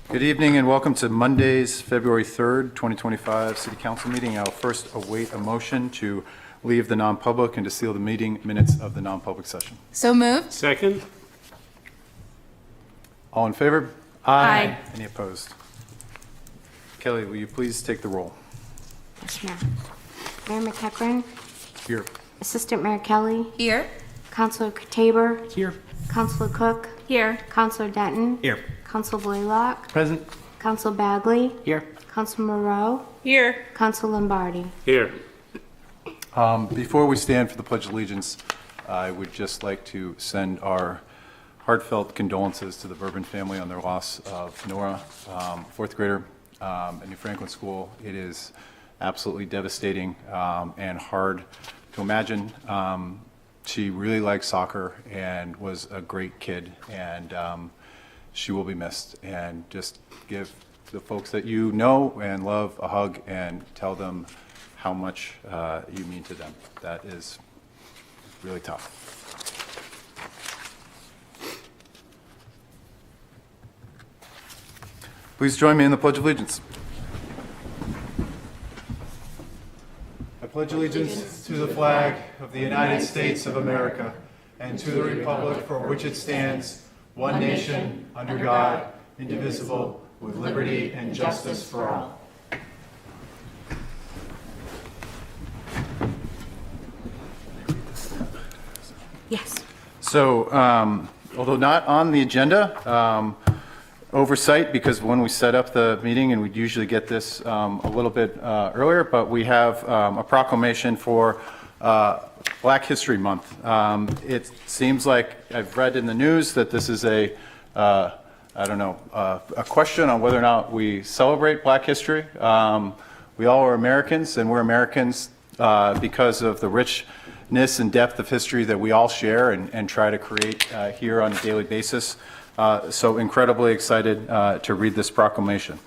Good evening and welcome to Monday's February 3rd, 2025 City Council meeting. I'll first await a motion to leave the non-public and to seal the meeting minutes of the non-public session. So moved. Second. All in favor? Aye. Any opposed? Kelly, will you please take the roll? Yes, ma'am. Mayor McEachran, Here. Assistant Mayor Kelly, Here. Councilor Tabor, Here. Councilor Cook, Here. Councilor Denton, Here. Council Blaylock, Present. Council Bagley, Here. Council Moreau, Here. Council Lombardi. Here. Before we stand for the Pledge of Allegiance, I would just like to send our heartfelt condolences to the Bourbon family on their loss of Nora, fourth grader at New Franklin School. It is absolutely devastating and hard to imagine. She really liked soccer and was a great kid, and she will be missed. And just give the folks that you know and love a hug and tell them how much you mean to them. That is really tough. Please join me in the Pledge of Allegiance. I pledge allegiance to the flag of the United States of America and to the republic for which it stands, one nation, under God, indivisible, with liberty and justice for all. Yes. So, although not on the agenda, oversight, because when we set up the meeting, and we'd usually get this a little bit earlier, but we have a proclamation for Black History Month. It seems like I've read in the news that this is a question on whether or not we celebrate Black history. We all are Americans, and we're Americans because of the richness and depth of history that we all share and try to create here on a daily basis. So incredibly excited to read this proclamation.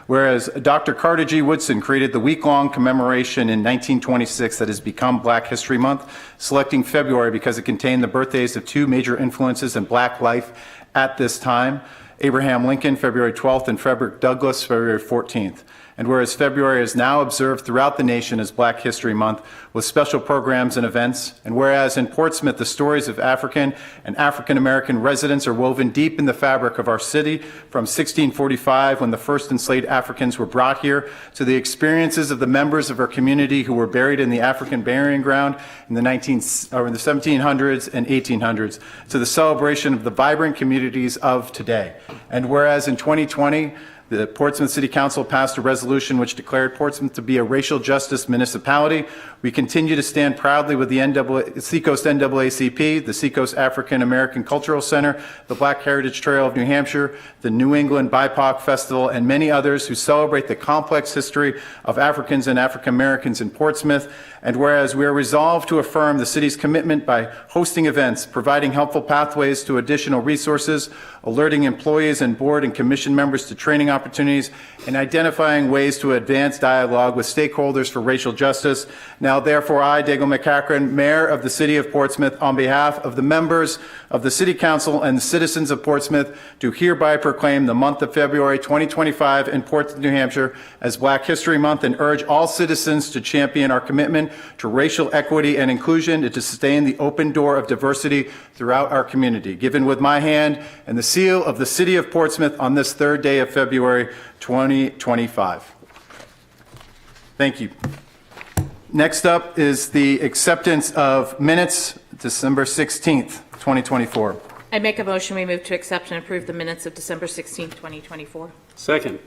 Whereas Dr. Carter G. Woodson created the week-long commemoration in 1926 that has become Black History Month, selecting February because it contained the birthdays of two major influences in Black life at this time, Abraham Lincoln, February 12th, and Frederick Douglass, February 14th. And whereas February is now observed throughout the nation as Black History Month with special programs and events, and whereas in Portsmouth the stories of African and African American residents are woven deep in the fabric of our city from 1645 when the first enslaved Africans were brought here to the experiences of the members of our community who were buried in the African burying ground in the 1700s and 1800s to the celebration of the vibrant communities of today. And whereas in 2020, the Portsmouth City Council passed a resolution which declared Portsmouth to be a racial justice municipality. We continue to stand proudly with the Seacoast NAACP, the Seacoast African American Cultural Center, the Black Heritage Trail of New Hampshire, the New England BIPOC Festival, and many others who celebrate the complex history of Africans and African Americans in Portsmouth. And whereas we are resolved to affirm the city's commitment by hosting events, providing helpful pathways to additional resources, alerting employees and board and commission members to training opportunities, and identifying ways to advance dialogue with stakeholders for racial justice. Now, therefore, I, Dago McEachran, Mayor of the City of Portsmouth, on behalf of the members of the City Council and the citizens of Portsmouth, do hereby proclaim the month of February 2025 in Portsmouth, New Hampshire as Black History Month and urge all citizens to champion our commitment to racial equity and inclusion and to sustain the open door of diversity throughout our community. Given with my hand and the seal of the City of Portsmouth on this third day of February 2025. Thank you. Next up is the acceptance of minutes, December 16th, 2024. I make a motion we move to accept and approve the minutes of December 16th, 2024. Second.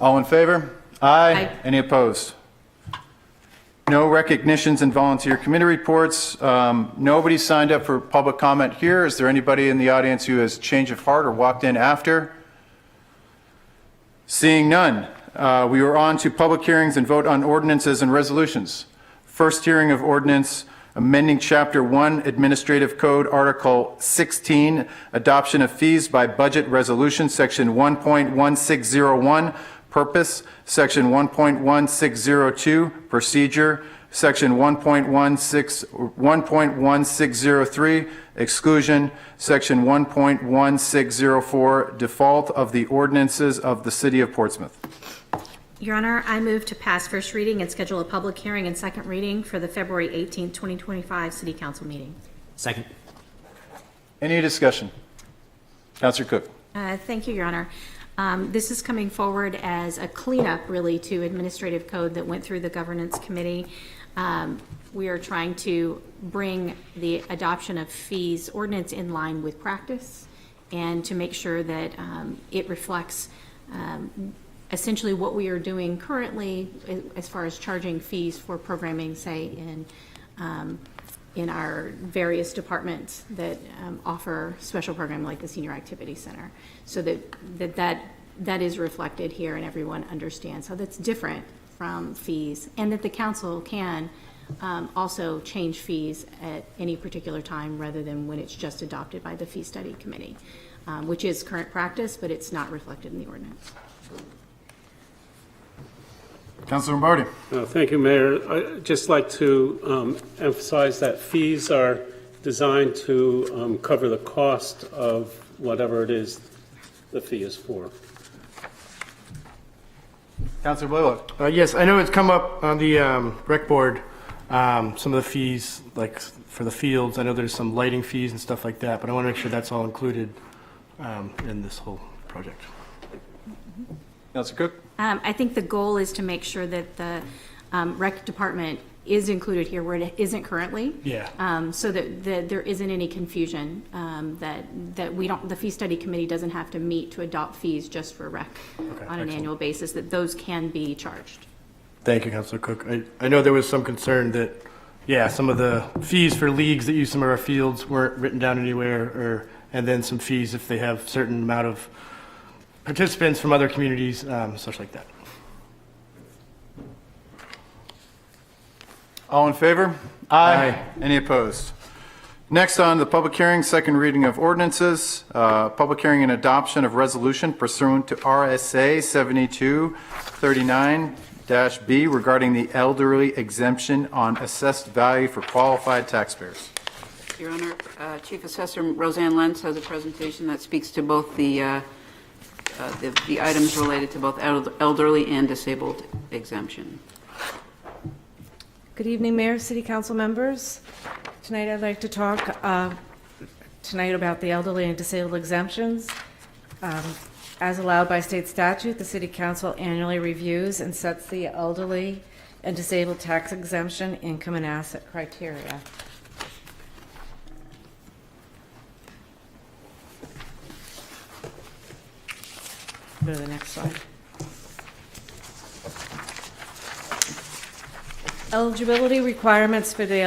All in favor? Aye. Aye. Any opposed? No recognitions and volunteer committee reports. Nobody signed up for public comment here. Is there anybody in the audience who has change of heart or walked in after? Seeing none, we are on to public hearings and vote on ordinances and resolutions. First hearing of ordinance amending Chapter 1 Administrative Code, Article 16, Adoption of Fees by Budget Resolution, Section 1.1601, Purpose, Section 1.1602, Procedure, Section 1.1603, exclusion. Section 1.1604, default of the ordinances of the City of Portsmouth. Your Honor, I move to pass first reading and schedule a public hearing and second reading for the February 18, 2025 City Council meeting. Second. Any discussion? Councilor Cook. Thank you, Your Honor. This is coming forward as a cleanup, really, to administrative code that went through the governance committee. We are trying to bring the adoption of fees ordinance in line with practice and to make sure that it reflects essentially what we are doing currently as far as charging fees for programming, say, in our various departments that offer special programming like the Senior Activity Center, so that is reflected here and everyone understands how that's different from fees, and that the council can also change fees at any particular time rather than when it's just adopted by the fee study committee, which is current practice, but it's not reflected in the ordinance. Councilor Lombardi. Thank you, Mayor. I'd just like to emphasize that fees are designed to cover the cost of whatever it is the fee is for. Councilor Blaylock. Yes, I know it's come up on the rec board, some of the fees, like for the fields. I know there's some lighting fees and stuff like that, but I want to make sure that's all included in this whole project. Councilor Cook. I think the goal is to make sure that the rec department is included here where it isn't currently. Yeah. So that there isn't any confusion, that we don't, the fee study committee doesn't have to meet to adopt fees just for rec on an excellent. annual basis, that those can be charged. Thank you, Councilor Cook. I know there was some concern that, yeah, some of the fees for leagues that use some of our fields weren't written down anywhere, and then some fees if they have certain amount of participants from other communities, such like that. All in favor? Aye. Any opposed? Next on the public hearing, second reading of ordinances, public hearing and adoption of resolution pursuant to RSA 7239-B regarding the elderly exemption on assessed value for qualified taxpayers. Your Honor, Chief Assessor Roseanne Lentz has a presentation that speaks to both the items related to both elderly and disabled exemption. Good evening, Mayor, City Council members. Tonight I'd like to talk tonight about the elderly and disabled exemptions. As allowed by state statute, the City Council annually reviews and sets the elderly and disabled tax exemption income and asset criteria. Go to the next slide. Eligibility requirements for the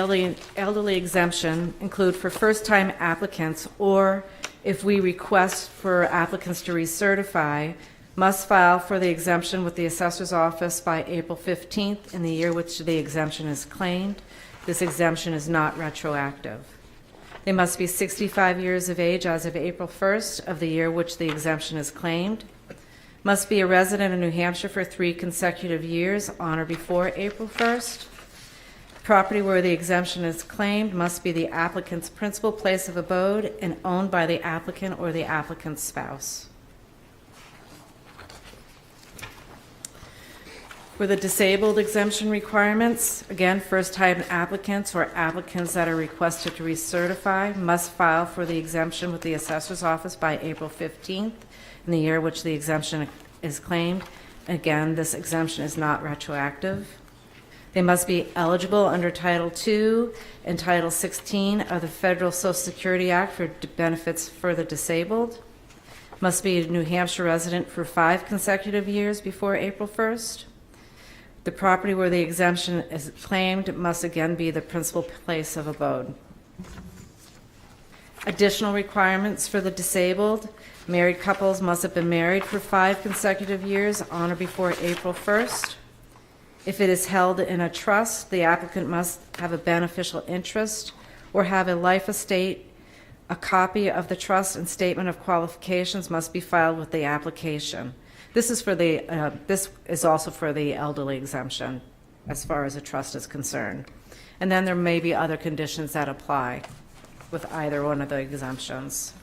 elderly exemption include for first-time applicants, or if we request for applicants to recertify, must file for the exemption with the assessor's office by April 15th in the year which the exemption is claimed. This exemption is not retroactive. They must be 65 years of age as of April 1st of the year which the exemption is claimed. Must be a resident of New Hampshire for 3 consecutive years on or before April 1st. Property where the exemption is claimed must be the applicant's principal place of abode and owned by the applicant or the applicant's spouse. For the disabled exemption requirements, again, first-time applicants or applicants that are requested to recertify must file for the exemption with the assessor's office by April 15th in the year which the exemption is claimed. Again, this exemption is not retroactive. They must be eligible under Title II and Title 16 of the Federal Social Security Act for benefits for the disabled. Must be a New Hampshire resident for 5 consecutive years before April 1st. The property where the exemption is claimed must again be the principal place of abode. Additional requirements for the disabled: married couples must have been married for 5 consecutive years on or before April 1st. If it is held in a trust, the applicant must have a beneficial interest or have a life estate. A copy of the trust and statement of qualifications must be filed with the application. This is for the this is also for the elderly exemption. as far as a trust is concerned. And then there may be other conditions that apply with either one of the exemptions.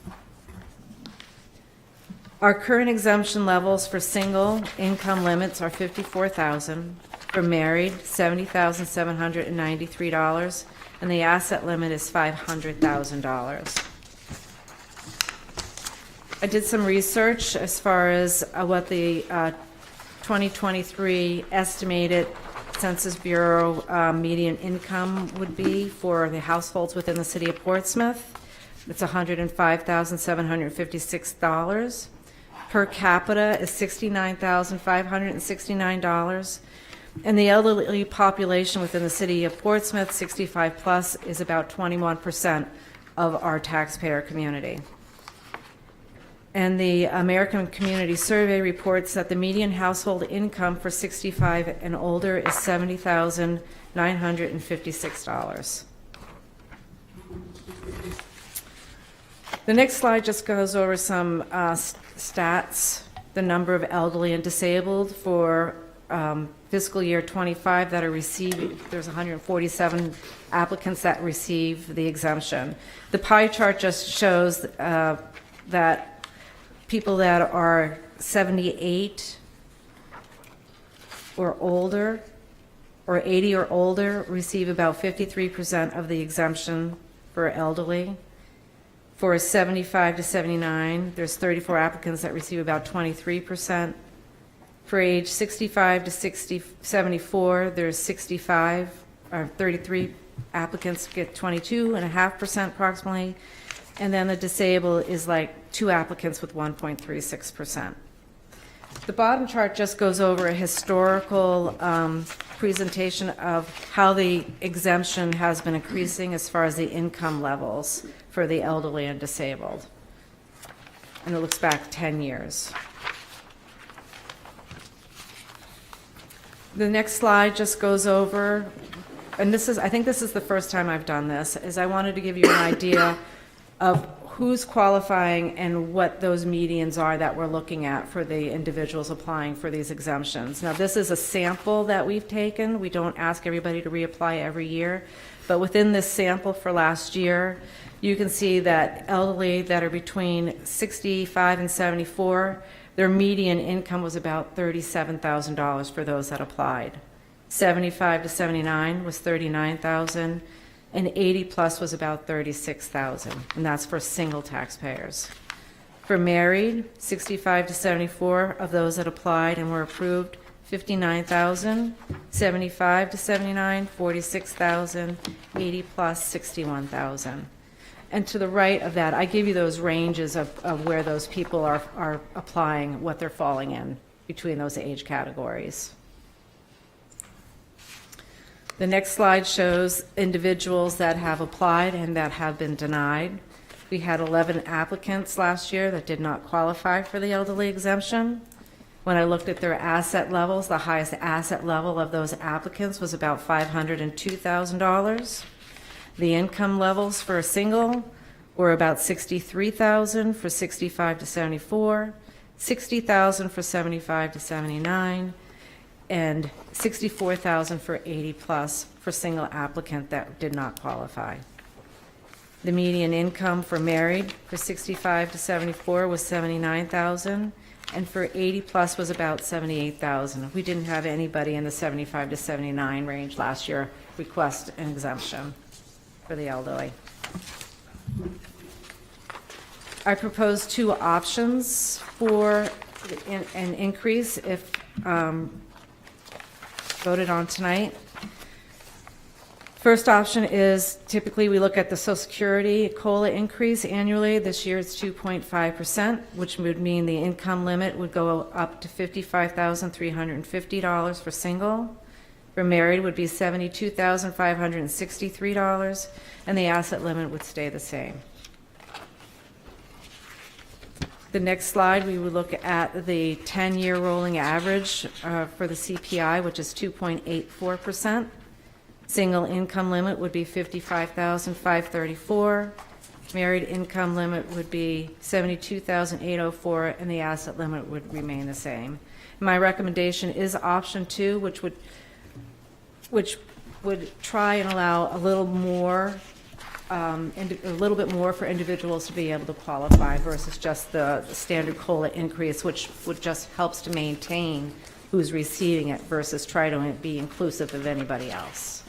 Our current exemption levels for single income limits are $54,000, for married, $70,793, and the asset limit is $500,000. I did some research as far as what the 2023 estimated Census Bureau median income would be for the households within the city of Portsmouth. It's $105,756. Per capita is $69,569. And the elderly population within the city of Portsmouth, 65 plus, is about 21% of our taxpayer community. And the American Community Survey reports that the median household income for 65 and older is $70,956. The next slide just goes over some stats, the number of elderly and disabled for fiscal year 25 that are receiving. There's 147 applicants that receive the exemption. The pie chart just shows that people that are 78 or older, or 80 or older, receive about 53% of the exemption for elderly. For 75 to 79, there's 34 applicants that receive about 23%. For age 65 to 74, there's 33 applicants get 22.5% approximately. And then the disabled is like 2 applicants with 1.36%. The bottom chart just goes over a historical presentation of how the exemption has been increasing as far as the income levels for the elderly and disabled. And it looks back 10 years. The next slide just goes over, and I think this is the first time I've done this, is I wanted to give you an idea of who's qualifying and what those medians are that we're looking at for the individuals applying for these exemptions. Now, this is a sample that we've taken. We don't ask everybody to reapply every year, but within this sample for last year, you can see that elderly that are between 65 and 74, their median income was about $37,000 for those that applied. 75 to 79 was $39,000. And 80 plus was about $36,000, and that's for single taxpayers. For married, 65 to 74 of those that applied and were approved, $59,000, 75 to 79, $46,000, 80 plus, $61,000. And to the right of that, I give you those ranges of where those people are applying, what they're falling in between those age categories. The next slide shows individuals that have applied and that have been denied. We had 11 applicants last year that did not qualify for the elderly exemption. When I looked at their asset levels, the highest asset level of those applicants was about $502,000. The income levels for a single were about $63,000 for 65 to 74, $60,000 for 75 to 79, and $64,000 for 80 plus for single applicant that did not qualify. The median income for married for 65 to 74 was $79,000, and for 80 plus was about $78,000. We didn't have anybody in the 75 to 79 range last year request an exemption for the elderly. I propose 2 options for an increase if voted on tonight. First option is typically we look at the Social Security COLA increase annually. This year it's 2.5%, which would mean the income limit would go up to $55,350 for single. For married would be $72,563, and the asset limit would stay the same. The next slide, we would look at the 10-year rolling average for the CPI, which is 2.84%. Single income limit would be $55,534. Married income limit would be $72,804, and the asset limit would remain the same. My recommendation is option 2, which would which would try and allow a little more, a little bit more for individuals to be able to qualify versus just the standard COLA increase, which would just helps to maintain who's receiving it versus try to be inclusive of anybody else.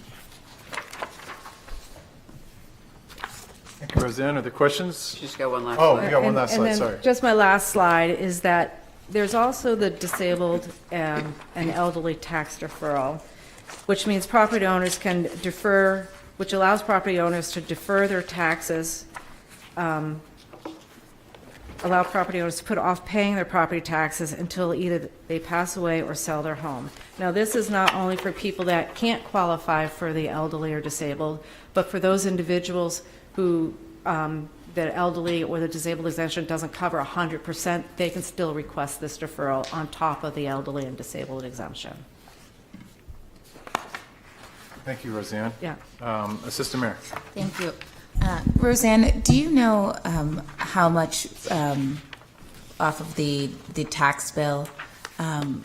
Thank you, Roseanne. Are there questions? Just got one last Oh, slide. you got one last And slide, then sorry. just my last slide is that there's also the disabled and elderly tax deferral, which means property owners can defer, which allows property owners to defer their taxes, allow property owners to put off paying their property taxes until either they pass away or sell their home. Now, this is not only for people that can't qualify for the elderly or disabled, but for those individuals who the elderly or the disabled exemption doesn't cover 100%, they can still request this deferral on top of the elderly and disabled exemption. Thank you, Roseanne. Yeah. Assistant Mayor. Thank you. Roseanne, do you know how much off of the tax bill, I'm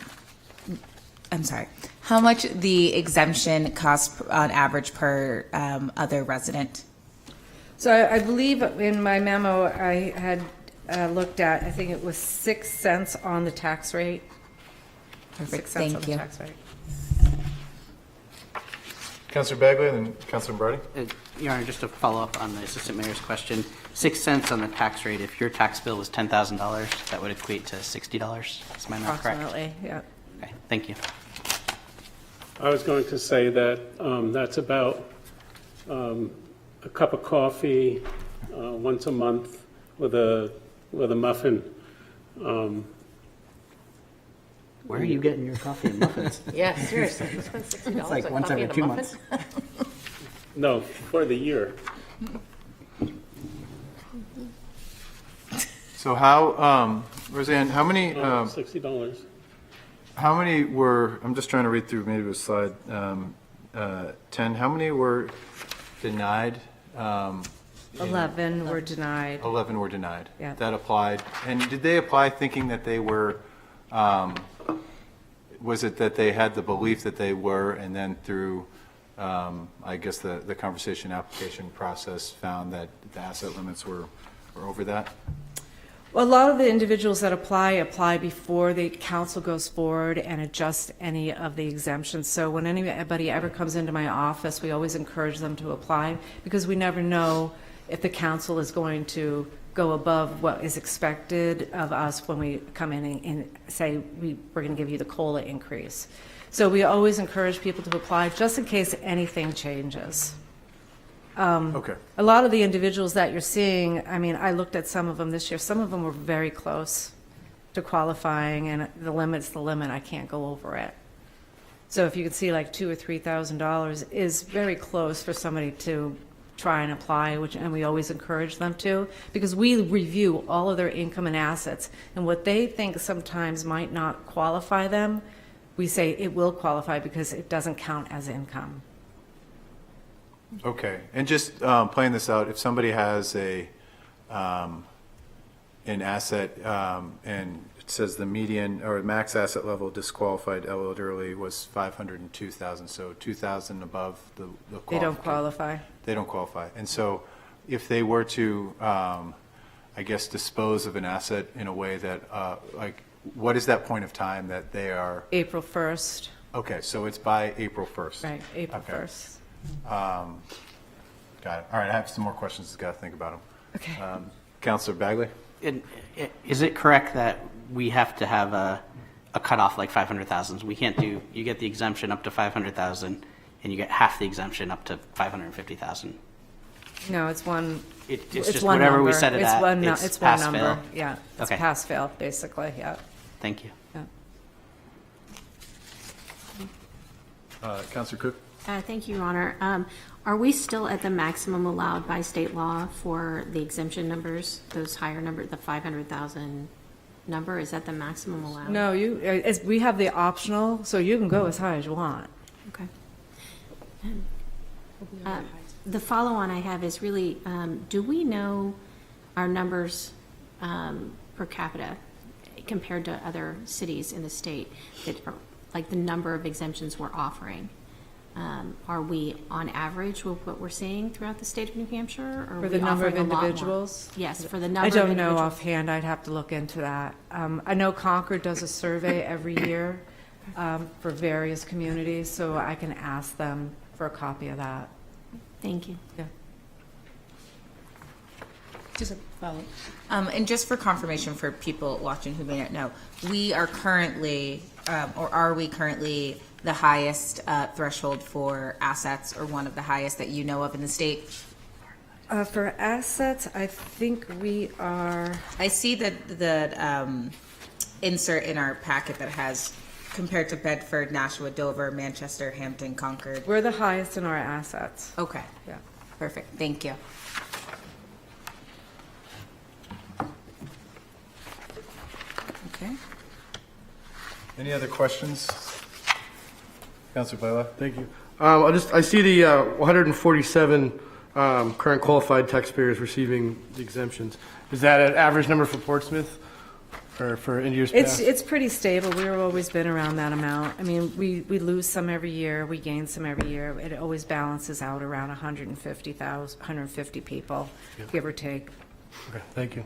sorry, how much the exemption costs on average per other resident? So I believe in my memo, I had looked at, I think it was 6 cents on the tax rate. Perfect, 6 cents on thank the you. tax rate. Councilor Bagley and then Councilor Brody. Your Honor, just to follow up on the Assistant Mayor's question, 6 cents on the tax rate. If your tax bill was $10,000, that would equate to $60. Is my math correct? Approximately, yeah. Okay, thank you. I was going to say that that's about a cup of coffee once a month with a muffin. Where are you getting your coffee and muffins? Yeah, seriously, you spend $60 It's like on once coffee every and a 2 muffin? months. No, for the year. So how, Roseanne, how many, $60. how many were, I'm just trying to read through, maybe it was slide 10, how many were denied? 11 were denied. 11 were denied. Yeah. That applied. And did they apply thinking that they were, was it that they had the belief that they were, and then through, I guess, the conversation application process found that the asset limits were over that? Well, a lot of the individuals that apply before the council goes forward and adjusts any of the exemptions. So when anybody ever comes into my office, we always encourage them to apply because we never know if the council is going to go above what is expected of us when we come in and say we're going to give you the COLA increase. So we always encourage people to apply just in case anything changes. Okay. A lot of the individuals that you're seeing, I mean, I looked at some of them this year. Some of them were very close to qualifying, and the limit's the limit. I can't go over it. So if you could see like $2,000 or $3,000 is very close for somebody to try and apply, and we always encourage them to, because we review all of their income and assets, and what they think sometimes might not qualify them, we say it will qualify because it doesn't count as income. Okay, and just playing this out, if somebody has an asset, and it says the median or max asset level disqualified elderly was 502,000, so 2,000 above the They don't qualification. qualify. They don't qualify. And so if they were to, I guess, dispose of an asset in a way that, like, what is that point of time that they are? April 1st, Okay, so it's by April 1st. right, April Okay. 1st. Got it. All right, I have some more questions. Just got to think about them. Okay. Councilor Bagley? Is it correct that we have to have a cutoff like 500,000? We can't do, you get the exemption up to 500,000 and you get half the exemption up to 550,000. No, it's one. It's it's just one whatever we number. set it It's at, one it's it's one pass, number. fail. Yeah, it's Okay. pass fail, basically, yeah. Thank you. yeah. Councilor Cook? Thank you, Your Honor. Are we still at the maximum allowed by state law for the exemption numbers, those higher numbers, the 500,000 number? Is that the maximum allowed? No, we have the optional, so you can go as high as you want. Okay. The follow-on I have is really, do we know our numbers per capita compared to other cities in the state that are, like the number of exemptions we're offering? Are we on average with what we're seeing throughout the state of New Hampshire? Or are For the we number of offering a lot more? individuals? Yes, for the number I of don't know individuals. offhand, I'd have to look into that. I know Concord does a survey every year for various communities, so I can ask them for a copy of that. Thank you. Yeah. Just a follow. And just for confirmation for people watching who may not know, we are currently, or are we currently the highest threshold for assets, or one of the highest that you know of in the state? For assets, I think we are, I see that the insert in our packet that has compared to Bedford, Nashua, Dover, Manchester, Hampton, Concord. we're the highest in our assets. Okay, Yeah. perfect. Thank you. Okay. Any other questions? Councilor Blaylock? Thank you. I see the 147 current qualified taxpayers receiving the exemptions. Is that an average number for Portsmouth or for in years past? It's pretty stable. We've always been around that amount. I mean, we lose some every year, we gain some every year. It always balances out around 150 people, give or take. Okay, thank you.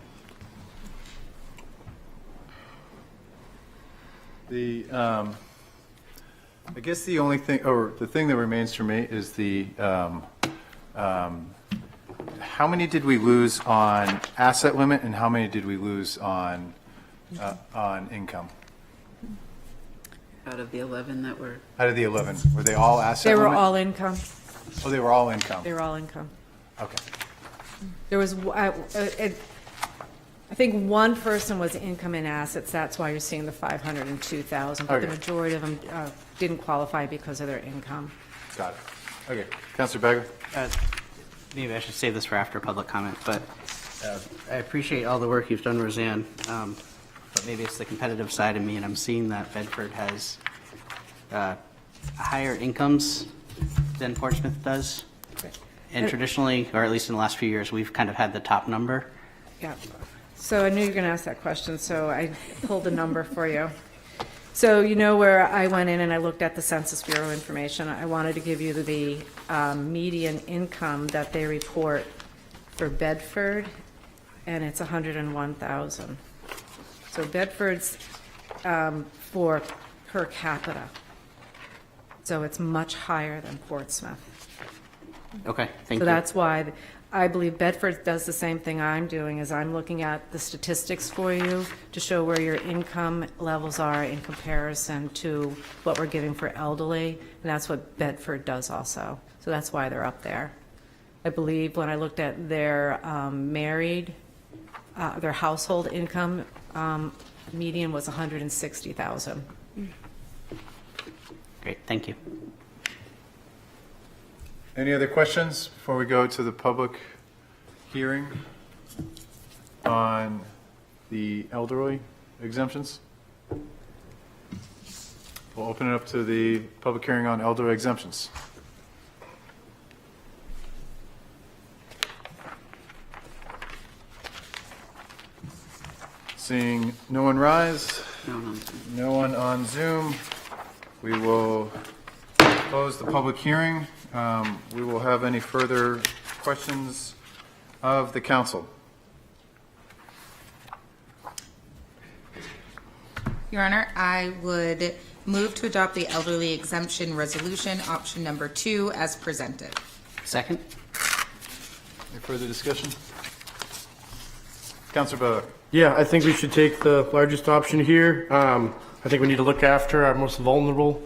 I guess the only thing, or the thing that remains for me is how many did we lose on asset limit and how many did we lose on income? Out of the 11 that were, Out of the 11, were they all asset They were limit? all income. Oh, they were all income. They were all income. Okay. There was, I think one person was income and assets, that's why you're seeing the 502,000. But the Okay. majority of them didn't qualify because of their income. Got it. Okay. Councilor Bagger? Maybe I should save this for after public comment, but I appreciate all the work you've done, Roseanne. But maybe it's the competitive side of me, and I'm seeing that Bedford has higher incomes than Portsmouth does. And traditionally, or at least in the last few years, we've kind of had the top number. Yeah. So I knew you were going to ask that question, so I pulled a number for you. So you know where I went in and I looked at the Census Bureau information. I wanted to give you the median income that they report for Bedford, and it's 101,000. So Bedford's for per capita. So it's much higher than Portsmouth. Okay, thank So you. that's why I believe Bedford does the same thing I'm doing, is I'm looking at the statistics for you to show where your income levels are in comparison to what we're giving for elderly, and that's what Bedford does also. So that's why they're up there. I believe when I looked at their their household income, median was 160,000. Great, thank you. Any other questions before we go to the public hearing on the elderly exemptions? We'll open it up to the public hearing on elderly exemptions. Seeing no one rise, no one on Zoom, we will close the public hearing. We will have any further questions of the council. Your Honor, I would move to adopt the elderly exemption resolution, option number 2, as presented. Second? Any further discussion? Councilor Bowler? Yeah, I think we should take the largest option here. I think we need to look after our most vulnerable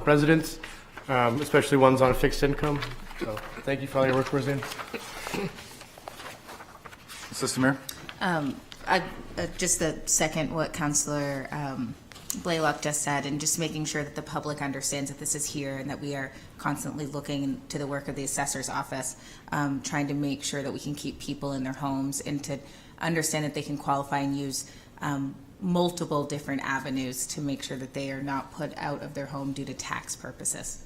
residents, especially ones on a fixed income. So thank you for all your work, Roseanne. Assistant Mayor? I just to second what Councilor Blaylock just said, and just making sure that the public understands that this is here and that we are constantly looking into the work of the assessor's office, trying to make sure that we can keep people in their homes and to understand that they can qualify and use multiple different avenues to make sure that they are not put out of their home due to tax purposes.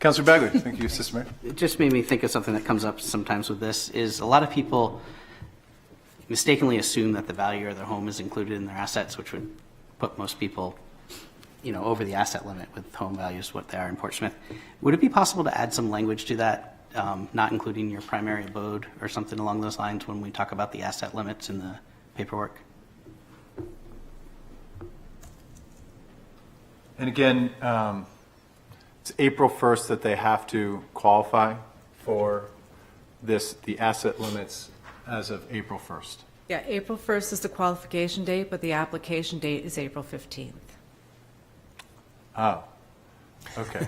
Councilor Bagley? Thank you, Assistant Mayor. It just made me think of something that comes up sometimes with this, is a lot of people mistakenly assume that the value of their home is included in their assets, which would put most people over the asset limit with home values, what they are in Portsmouth. Would it be possible to add some language to that, not including your primary abode or something along those lines when we talk about the asset limits in the paperwork? And again, it's April 1st that they have to qualify for the asset limits as of April 1st. Yeah, April 1st is the qualification date, but the application date is April 15th. Oh, okay.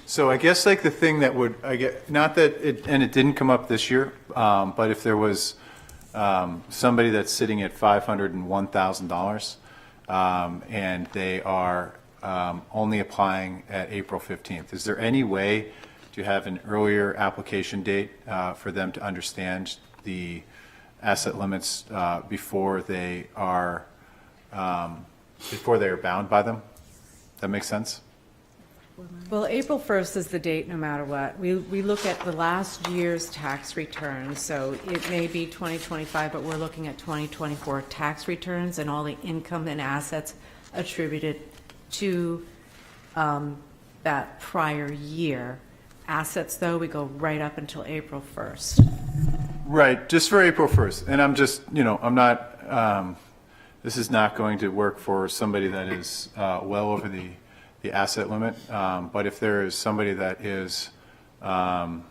So I guess like the thing that would, not that it, and it didn't come up this year, but if there was somebody that's sitting at $501,000 and they are only applying at April 15th, is there any way to have an earlier application date for them to understand the asset limits before they are bound by them? That makes sense? Well, April 1st is the date no matter what. We look at the last year's tax returns, so it may be 2025, but we're looking at 2024 tax returns and all the income and assets attributed to that prior year. Assets, though, we go right up until April 1st. Right, just for April 1st. And I'm just, I'm not, this is not going to work for somebody that is well over the asset limit. But if there is somebody that is, at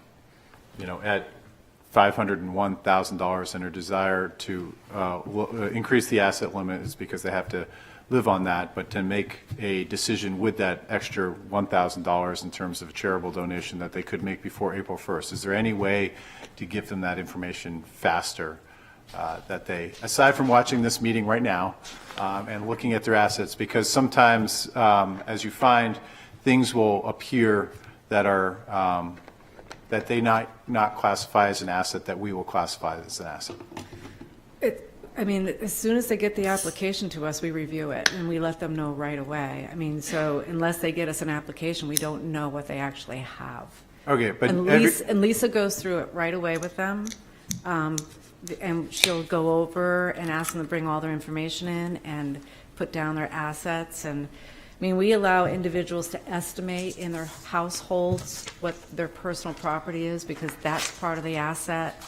$501,000 and a desire to increase the asset limit is because they have to live on that, but to make a decision with that extra $1,000 in terms of a charitable donation that they could make before April 1st. Is there any way to give them that information faster that they, aside from watching this meeting right now and looking at their assets, because sometimes as you find, things will appear that are, that they not classify as an asset that we will classify as an asset. As soon as they get the application to us, we review it and we let them know right away. So unless they get us an application, we don't know what they actually have. Okay, but And Lisa goes through it right away with them, and she'll go over and ask them to bring all their information in and put down their assets. And we allow individuals to estimate in their households what their personal property is because that's part of the asset.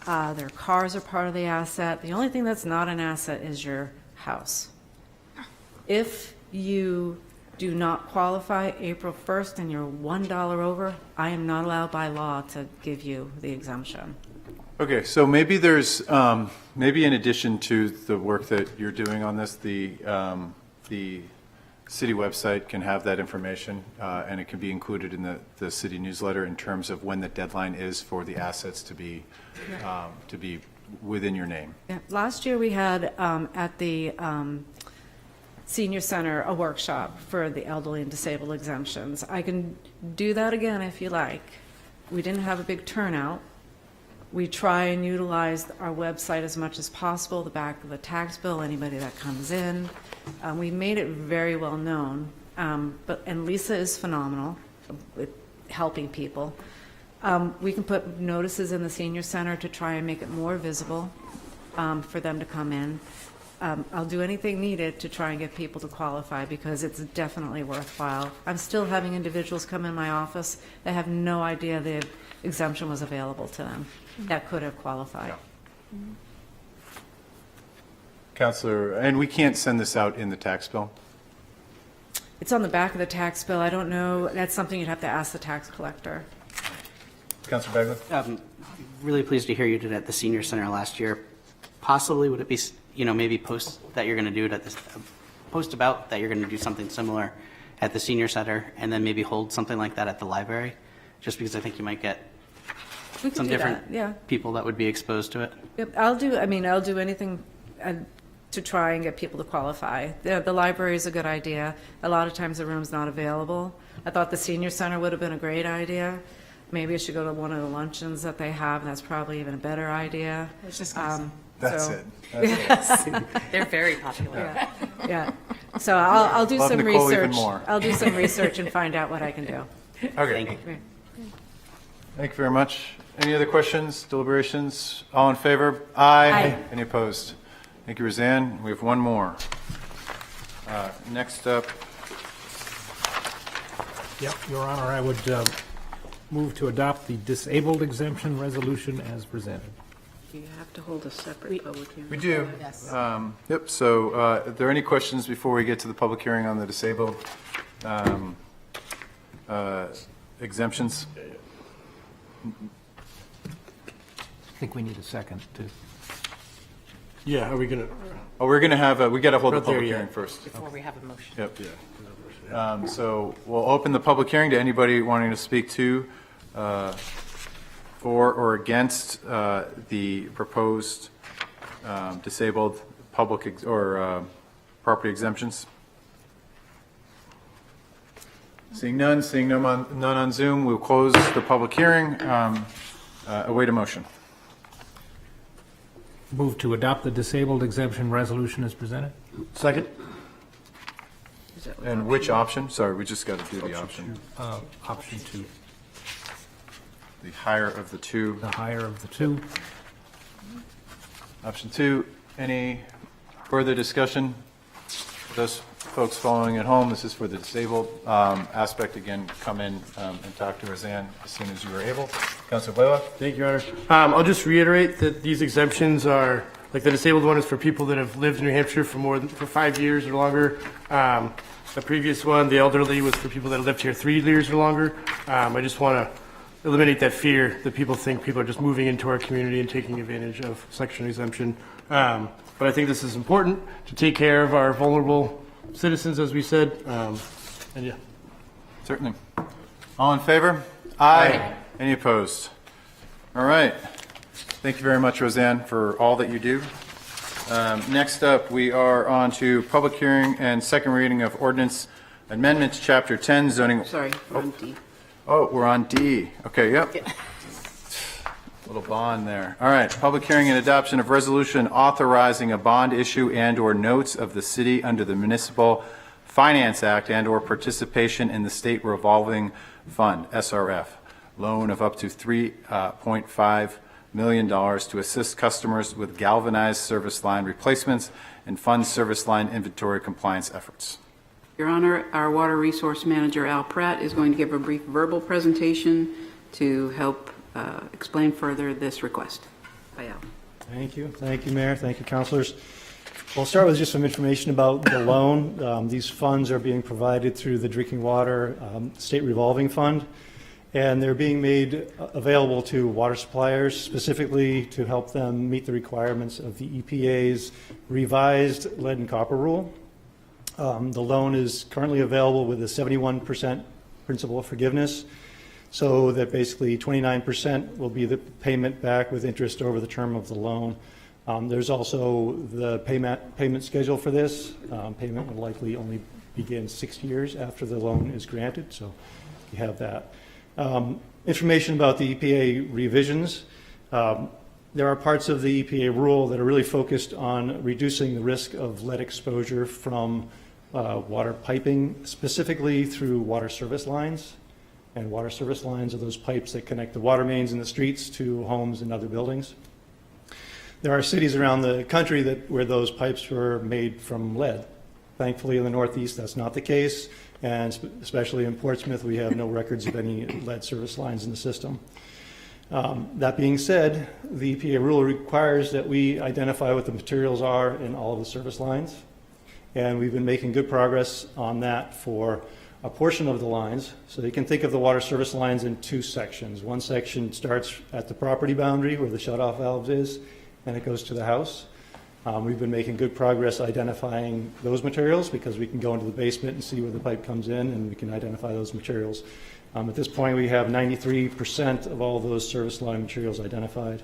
Their cars are part of the asset. The only thing that's not an asset is your house. If you do not qualify April 1st and you're $1 over, I am not allowed by law to give you the exemption. Okay, so maybe there's, maybe in addition to the work that you're doing on this, the city website can have that information, and it can be included in the city newsletter in terms of when the deadline is for the assets to be within your name. Yeah. Last year we had at the senior center a workshop for the elderly and disabled exemptions. I can do that again if you like. We didn't have a big turnout. We try and utilize our website as much as possible, the back of the tax bill, anybody that comes in. We made it very well known, and Lisa is phenomenal with helping people. We can put notices in the senior center to try and make it more visible for them to come in. I'll do anything needed to try and get people to qualify because it's definitely worthwhile. I'm still having individuals come in my office that have no idea the exemption was available to them that could have qualified. Yeah. Counselor, and we can't send this out in the tax bill? It's on the back of the tax bill. I don't know. That's something you'd have to ask the tax collector. Counselor Bagley? Really pleased to hear you did it at the senior center last year. Possibly, would it be, maybe post that you're going to do it at this, post about that you're going to do something similar at the senior center, and then maybe hold something like that at the library, just because I think you might get We could some do different that, yeah. people that would be exposed to it. Yep, I'll do anything to try and get people to qualify. The library is a good idea. A lot of times the room's not available. I thought the senior center would have been a great idea. Maybe I should go to one of the luncheons that they have. That's probably even a better idea. That's so- it. That's it. They're very popular. Yeah. So I'll do Love some Nicole even research. more. I'll do some research and find out what I can do. Okay. Thank you. Thank you very much. Any other questions, deliberations? All in favor? Aye. Aye. Any opposed? Thank you, Roseanne. We have one more. Next up Yep, Your Honor, I would move to adopt the disabled exemption resolution as presented. You have to hold a separate public hearing. We do. Yes. Yep, so are there any questions before we get to the public hearing on the disabled exemptions? I think we need a second to, Yeah, are we gonna, Oh, we're going to have, we got to hold the Not there public yet. hearing first. Before we have a motion. Yep. So we'll open the public hearing to anybody wanting to speak to, for or against the proposed disabled public or property exemptions. Seeing none on Zoom, we'll close the public hearing. Await a motion. move to adopt the disabled exemption resolution as presented? second? And which option? Sorry, we just got to do the option. Option 2, The higher of the two. the higher of the two. Option 2, any further discussion? Those folks following at home, this is for the disabled aspect. Again, come in and talk to Roseanne as soon as you are able. Councilor Blaylock? Thank you, Your Honor. I'll just reiterate that these exemptions are, like the disabled one is for people that have lived in New Hampshire for 5 years or longer. The previous one, the elderly, was for people that have lived here 3 years or longer. I just want to eliminate that fear that people think people are just moving into our community and taking advantage of section exemption. But I think this is important to take care of our vulnerable citizens, as we said. And yeah. Certainly. All in favor? Aye. Any opposed? All right. Thank you very much, Roseanne, for all that you do. Next up, we are on to public hearing and second reading of ordinance amendments, Chapter 10, zoning. Sorry, we're on D. Oh, we're on D. Okay, yep. Little bond there. All right, public hearing and adoption of resolution authorizing a bond issue and/or notes of the city under the Municipal Finance Act and/or participation in the State Revolving Fund, SRF, loan of up to $3.5 million to assist customers with galvanized service line replacements and fund service line inventory compliance efforts. Your Honor, our Water Resource Manager, Al Pratt, is going to give a brief verbal presentation to help explain further this request. By Al. Thank you, Mayor. Thank you, councilors. We'll start with just some information about the loan. These funds are being provided through the Drinking Water State Revolving Fund, and they're being made available to water suppliers specifically to help them meet the requirements of the EPA's revised lead and copper rule. The loan is currently available with a 71% principal forgiveness, so that basically 29% will be the payment back with interest over the term of the loan. There's also the payment schedule for this. Payment will likely only begin 6 years after the loan is granted, so you have that. Information about the EPA revisions. There are parts of the EPA rule that are really focused on reducing the risk of lead exposure from water piping, specifically through water service lines. And water service lines are those pipes that connect the water mains in the streets to homes and other buildings. There are cities around the country where those pipes were made from lead. Thankfully, in the Northeast, that's not the case, and especially in Portsmouth, we have no records of any lead service lines in the system. That being said, the EPA rule requires that we identify what the materials are in all of the service lines, and we've been making good progress on that for a portion of the lines. So you can think of the water service lines in 2 sections. One section starts at the property boundary where the shutoff valve is, and it goes to the house. We've been making good progress identifying those materials because we can go into the basement and see where the pipe comes in, and we can identify those materials. At this point, we have 93% of all those service line materials identified.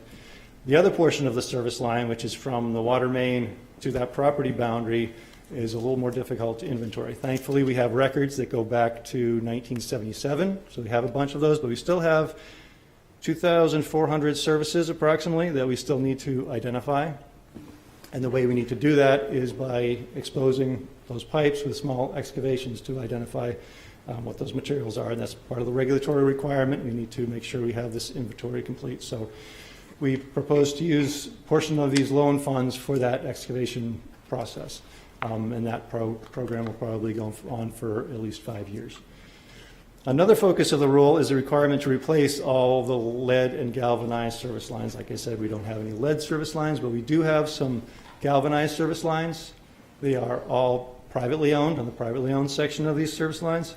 The other portion of the service line, which is from the water main to that property boundary, is a little more difficult to inventory. Thankfully, we have records that go back to 1977, so we have a bunch of those, but we still have 2,400 services approximately that we still need to identify. And the way we need to do that is by exposing those pipes with small excavations to identify what those materials are, and that's part of the regulatory requirement. We need to make sure we have this inventory complete. So we propose to use a portion of these loan funds for that excavation process. And that program will probably go on for at least 5 years. Another focus of the rule is the requirement to replace all the lead and galvanized service lines. Like I said, we don't have any lead service lines, but we do have some galvanized service lines. They are all privately owned, on the privately owned section of these service lines.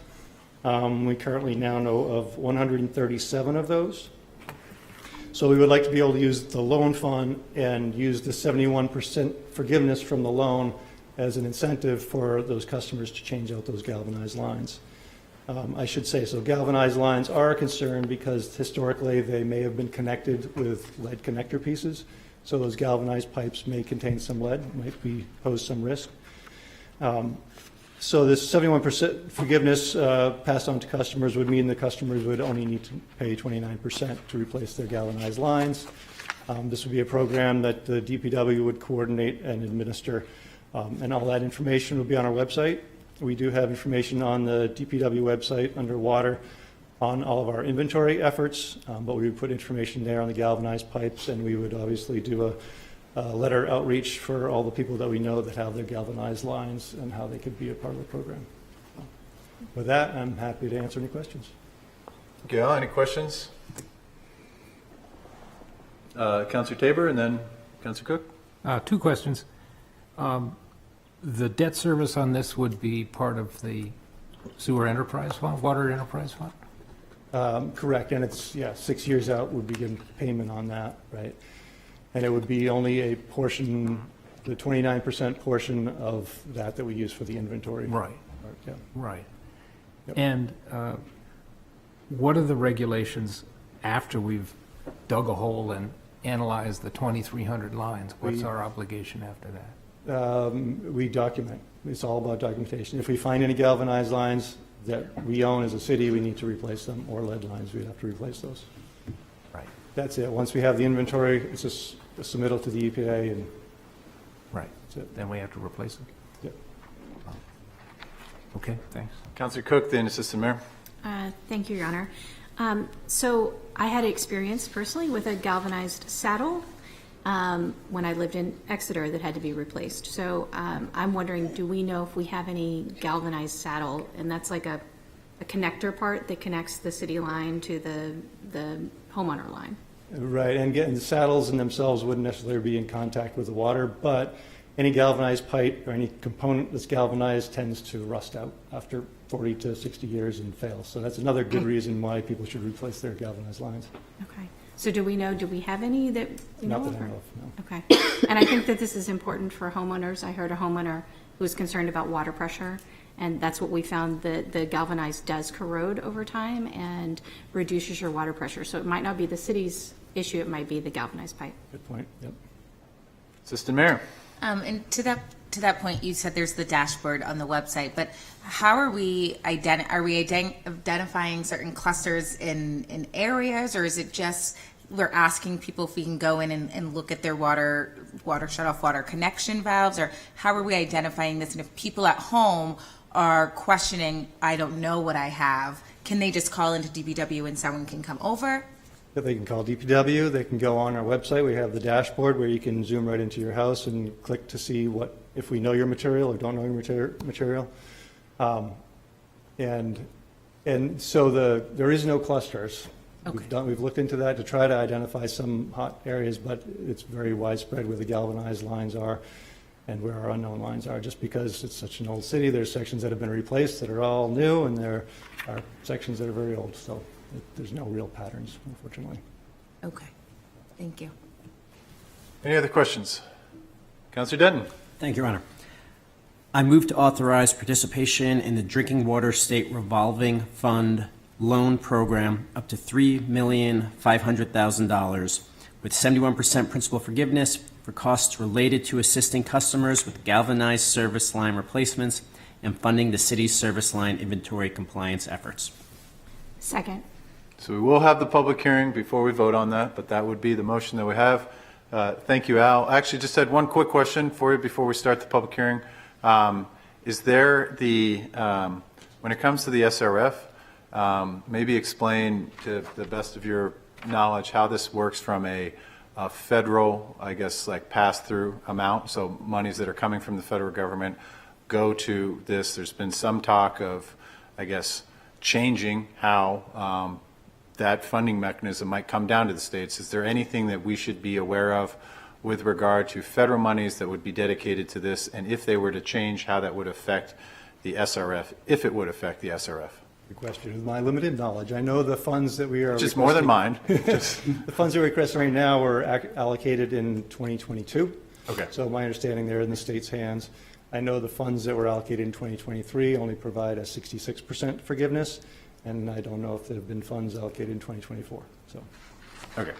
We currently now know of 137 of those. So we would like to be able to use the loan fund and use the 71% forgiveness from the loan as an incentive for those customers to change out those galvanized lines. I should say, so galvanized lines are a concern because historically they may have been connected with lead connector pieces. So those galvanized pipes may contain some lead, might pose some risk. So this 71% forgiveness passed on to customers would mean the customers would only need to pay 29% to replace their galvanized lines. This would be a program that the DPW would coordinate and administer, and all that information will be on our website. We do have information on the DPW website under water on all of our inventory efforts, but we would put information there on the galvanized pipes, and we would obviously do a letter outreach for all the people that we know that have their galvanized lines and how they could be a part of the program. With that, I'm happy to answer any questions. Gail, any questions? Councilor Tabor and then Councilor Cook? 2 questions. The debt service on this would be part of the sewer enterprise fund, water enterprise fund? Correct, and it's, 6 years out would begin payment on that, right? And it would be only a portion, the 29% portion of that we use for the inventory. Right. Yeah. Right. Yep. And what are the regulations after we've dug a hole and analyzed the 2,300 lines? What's our obligation after that? We document. It's all about documentation. If we find any galvanized lines that we own as a city, we need to replace them, or lead lines, we'd have to replace those. Right. That's it. Once we have the inventory, it's just a submittal to the EPA, and Right. that's it. Then we have to replace them? Yep. Okay, thanks. Councilor Cook, then Assistant Mayor. Thank you, Your Honor. So I had experience personally with a galvanized saddle when I lived in Exeter that had to be replaced. So I'm wondering, do we know if we have any galvanized saddle? And that's like a connector part that connects the city line to the homeowner line. Right, and the saddles in themselves wouldn't necessarily be in contact with the water, but any galvanized pipe or any component that's galvanized tends to rust out after 40 to 60 years and fail. So that's another good reason why people should replace their galvanized lines. Okay. So do we have any that we know Not of? that I know of, no. Okay. And I think that this is important for homeowners. I heard a homeowner who was concerned about water pressure, and that's what we found, that the galvanized does corrode over time and reduces your water pressure. So it might not be the city's issue, it might be the galvanized pipe. Good point, yep. Assistant Mayor. And to that point, you said there's the dashboard on the website, but how are we identifying certain clusters in areas, or is it just we're asking people if we can go in and look at their water shut-off water connection valves, or how are we identifying this? And if people at home are questioning, I don't know what I have, can they just call into DPW and someone can come over? If they can call DPW, they can go on our website. We have the dashboard where you can zoom right into your house and click to see if we know your material or don't know your material. And so there is no clusters. Okay. We've looked into that to try to identify some hot areas, but it's very widespread where the galvanized lines are and where our unknown lines are. Just because it's such an old city, there's sections that have been replaced that are all new, and there are sections that are very old. So there's no real patterns, unfortunately. Okay, thank you. Any other questions? Councilor Denton. Thank you, Your Honor. I move to authorize participation in the Drinking Water State Revolving Fund loan program up to $3,500,000 with 71% principal forgiveness for costs related to assisting customers with galvanized service line replacements and funding the city's service line inventory compliance efforts. Second. So we will have the public hearing before we vote on that, but that would be the motion that we have. Thank you, Al. I actually just had one quick question for you before we start the public hearing. Is there when it comes to the SRF, maybe explain to the best of your knowledge how this works from a federal, I guess, like pass-through amount? So monies that are coming from the federal government go to this. There's been some talk of, I guess, changing how that funding mechanism might come down to the states. Is there anything that we should be aware of with regard to federal monies that would be dedicated to this, and if they were to change, how that would affect the SRF, if it would affect the SRF? Good question. With my limited knowledge, I know the funds that we are Just more than mine. The funds that we're requesting right now were allocated in 2022. Okay. So my understanding they're in the state's hands. I know the funds that were allocated in 2023 only provide a 66% forgiveness, and I don't know if there have been funds allocated in 2024. So. Okay.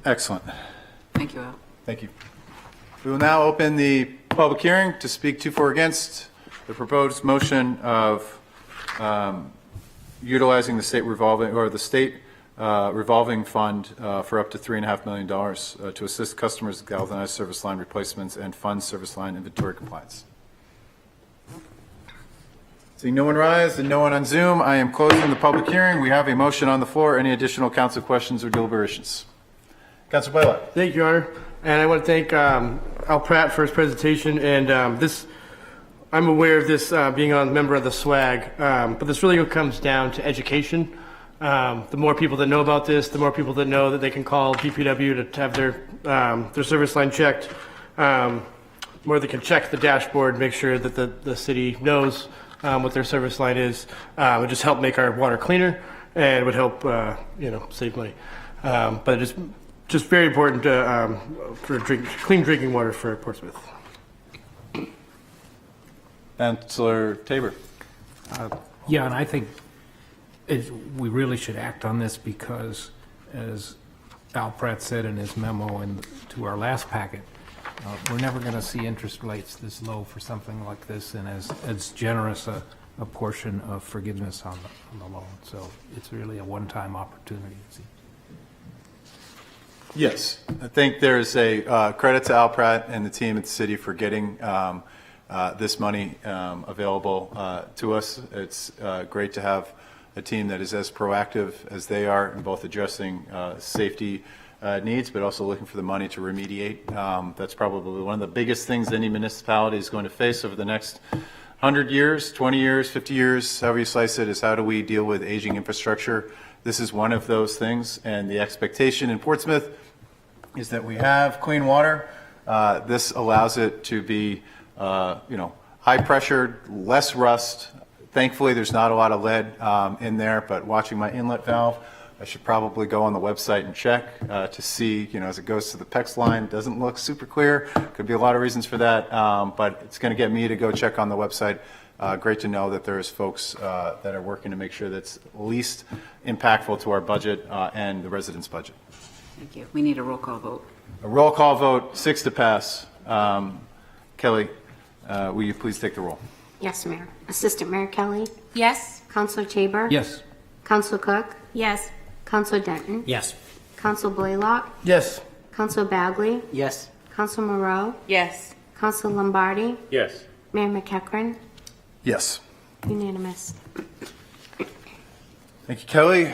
Excellent. Thank you, Al. Thank you. We will now open the public hearing to speak to for or against the proposed motion of utilizing the state revolving fund for up to $3.5 million to assist customers with galvanized service line replacements and fund service line inventory compliance. Seeing no one rise and no one on Zoom, I am closing the public hearing. We have a motion on the floor. Any additional council questions or deliberations? Councilor Blaylock. Thank you, Your Honor. And I want to thank Al Pratt for his presentation. And I'm aware of this being a member of the SWAG, but this really comes down to education. The more people that know about this, the more people that know that they can call DPW to have their service line checked. More they can check the dashboard, make sure that the city knows what their service line is. It would just help make our water cleaner, and it would help save money. But it's just very important for clean drinking water for Portsmouth. Councilor Tabor. Yeah, and I think we really should act on this because, as Al Pratt said in his memo and to our last packet, we're never going to see interest rates this low for something like this, and as generous a portion of forgiveness on the loan. So it's really a one-time opportunity. Yes, I think there's a credit to Al Pratt and the team at the city for getting this money available to us. It's great to have a team that is as proactive as they are in both addressing safety needs, but also looking for the money to remediate. That's probably one of the biggest things any municipality is going to face over the next 100 years, 20 years, 50 years, however you slice it, is how do we deal with aging infrastructure. This is one of those things, and the expectation in Portsmouth is that we have clean water. This allows it to be, high pressured, less rust. Thankfully, there's not a lot of lead in there, but watching my inlet valve, I should probably go on the website and check to see, as it goes to the PEX line, doesn't look super clear. Could be a lot of reasons for that, but it's going to get me to go check on the website. Great to know that there's folks that are working to make sure that's least impactful to our budget and the residents' budget. Thank you. We need a roll call vote. A roll call vote, 6 to pass. Kelly, will you please take the roll? Yes, Mayor. Assistant Mayor Kelly. Yes. Counselor Tabor. Yes. Counselor Cook. Yes. Counselor Denton. Yes. Counselor Blaylock. Yes. Counselor Bagley. Yes. Counselor Moreau. Yes. Counselor Lombardi. Yes. Mayor McEachran. Yes. Unanimous. Thank you, Kelly.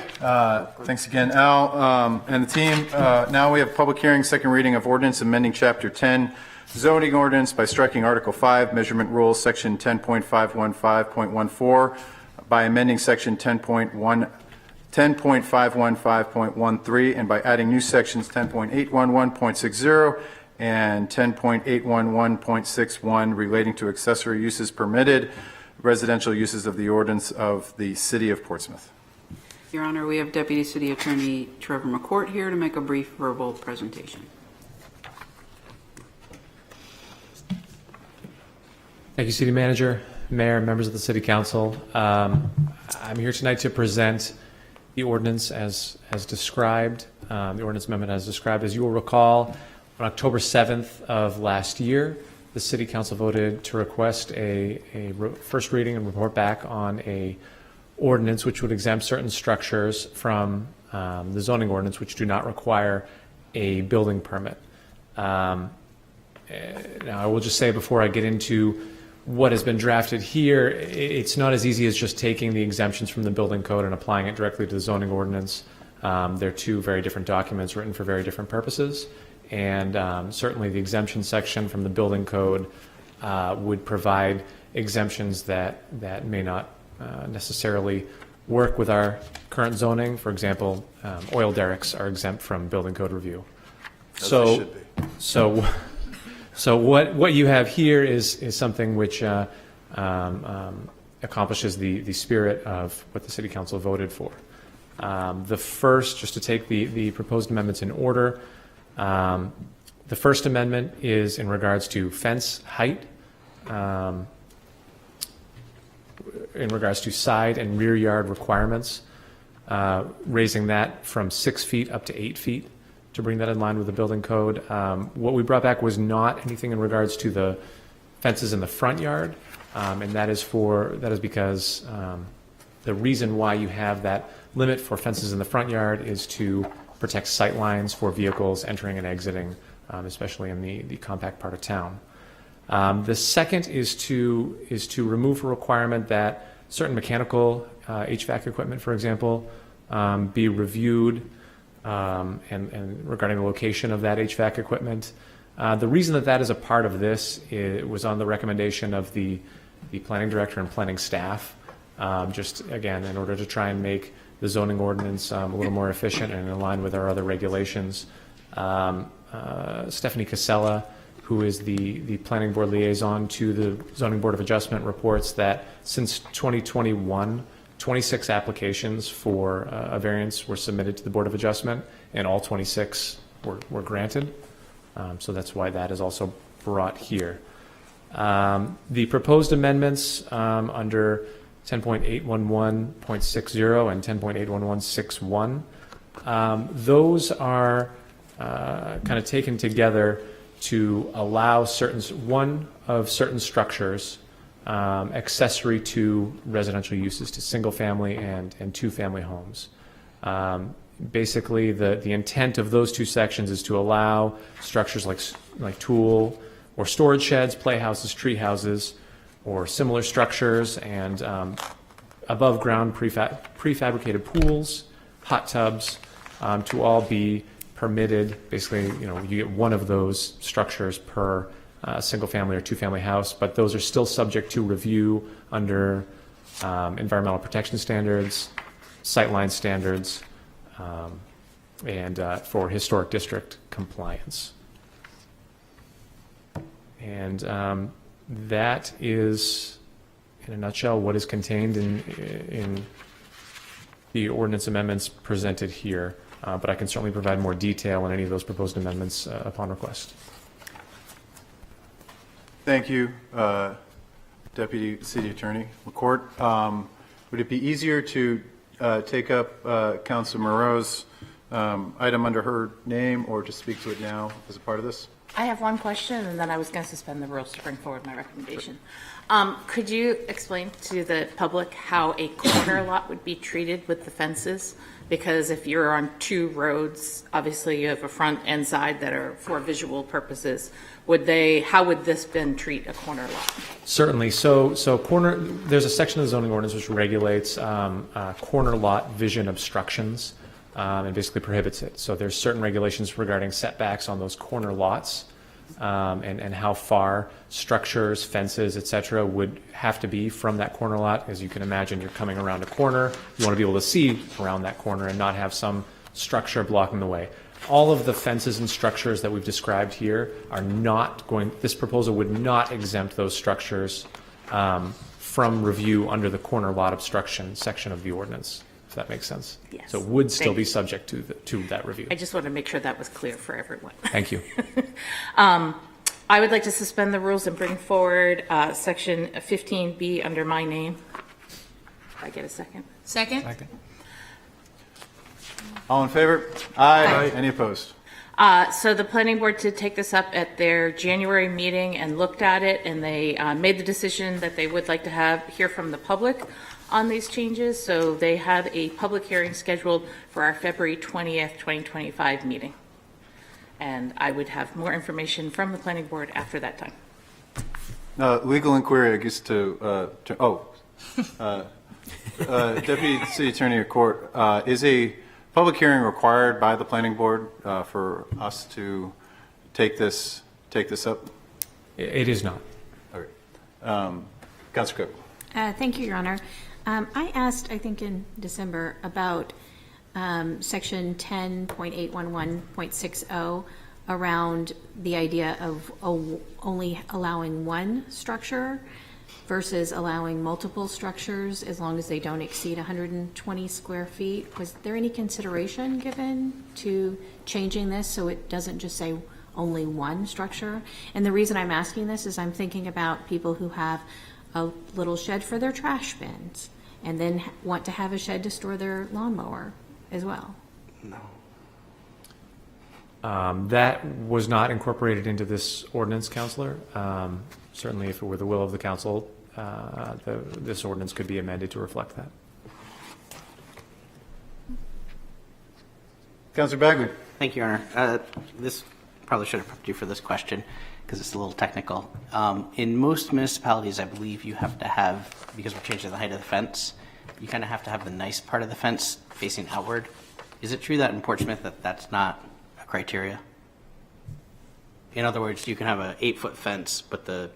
Thanks again, Al, and the team. Now we have public hearing, second reading of ordinance amending Chapter 10, zoning ordinance by striking Article 5, measurement rules, Section 10.515.14, by amending Section 10.515.13, and by adding new sections 10.811.60 and 10.811.61 relating to accessory uses permitted, residential uses of the ordinance of the City of Portsmouth. Your Honor, we have Deputy City Attorney Trevor McCourt here to make a brief verbal presentation. Thank you, City Manager, Mayor, members of the City Council. I'm here tonight to present the ordinance as described, the ordinance amendment as described. As you will recall, on October 7th of last year, the City Council voted to request a first reading and report back on a ordinance which would exempt certain structures from the zoning ordinance which do not require a building permit. Now, I will just say before I get into what has been drafted here, it's not as easy as just taking the exemptions from the building code and applying it directly to the zoning ordinance. They're two very different documents written for very different purposes. And certainly the exemption section from the building code would provide exemptions that may not necessarily work with our current zoning. For example, oil derricks are exempt from building code review. As they should be. So what you have here is something which accomplishes the spirit of what the City Council voted for. The first, just to take the proposed amendments in order, the first amendment is in regards to fence height, in regards to side and rear yard requirements, raising that from 6 feet up to 8 feet to bring that in line with the building code. What we brought back was not anything in regards to the fences in the front yard, and that is because the reason why you have that limit for fences in the front yard is to protect sight lines for vehicles entering and exiting, especially in the compact part of town. The second is to remove a requirement that certain mechanical HVAC equipment, for example, be reviewed and regarding the location of that HVAC equipment. The reason that is a part of this was on the recommendation of the planning director and planning staff, just again in order to try and make the zoning ordinance a little more efficient and in line with our other regulations. Stephanie Casella, who is the planning board liaison to the Zoning Board of Adjustment, reports that since 2021, 26 applications for a variance were submitted to the Board of Adjustment, and all 26 were granted. So that's why that is also brought here. The proposed amendments under 10.811.60 and 10.811.61, those are kind of taken together to allow certain structures accessory to residential uses, to single-family and two-family homes. Basically, the intent of those two sections is to allow structures like tool or storage sheds, playhouses, tree houses, or similar structures, and above-ground prefabricated pools, hot tubs, to all be permitted. Basically, you get one of those structures per single-family or two-family house, but those are still subject to review under environmental protection standards, sightline standards, and for historic district compliance. And that is, in a nutshell, what is contained in the ordinance amendments presented here. But I can certainly provide more detail on any of those proposed amendments upon request. Thank you, Deputy City Attorney McCourt. Would it be easier to take up Councilor Moreau's item under her name, or to speak to it now as a part of this? I have one question, and then I was going to suspend the rules to bring forward my recommendation. Could you explain to the public how a corner lot would be treated with the fences? Because if you're on two roads, obviously you have a front and side that are for visual purposes. How would this then treat a corner lot? Certainly. So there's a section of the zoning ordinance which regulates corner lot vision obstructions and basically prohibits it. So there's certain regulations regarding setbacks on those corner lots and how far structures, fences, etc. would have to be from that corner lot. As you can imagine, you're coming around a corner. You want to be able to see around that corner and not have some structure blocking the way. All of the fences and structures that we've described here are not going, this proposal would not exempt those structures from review under the corner lot obstruction section of the ordinance, if that makes sense. Yes. So it would still be subject to that review. I just wanted to make sure that was clear for everyone. Thank you. I would like to suspend the rules and bring forward section 15B under my name. If I get a second. Second? All in favor? Aye. Any opposed? So the planning board did take this up at their January meeting and looked at it, and they made the decision that they would like to hear from the public on these changes. So they have a public hearing scheduled for our February 20th, 2025 meeting. And I would have more information from the planning board after that time. Legal inquiry, I guess, Deputy City Attorney McCourt, is a public hearing required by the planning board for us to take this up? It is not. Okay. Councilor Cook. Thank you, Your Honor. I asked, I think in December, about section 10.811.60 around the idea of only allowing one structure versus allowing multiple structures as long as they don't exceed 120 square feet. Was there any consideration given to changing this so it doesn't just say only one structure? And the reason I'm asking this is I'm thinking about people who have a little shed for their trash bins and then want to have a shed to store their lawnmower as well. That was not incorporated into this ordinance, Counselor. Certainly, if it were the will of the council, this ordinance could be amended to reflect that. Councilor Bagley. Thank you, Your Honor. This probably should have prepped you for this question because it's a little technical. In most municipalities, I believe you have to have, because we're changing the height of the fence, you kind of have to have the nice part of the fence facing outward. Is it true that in Portsmouth that that's not a criteria? In other words, you can have an 8-foot fence, but the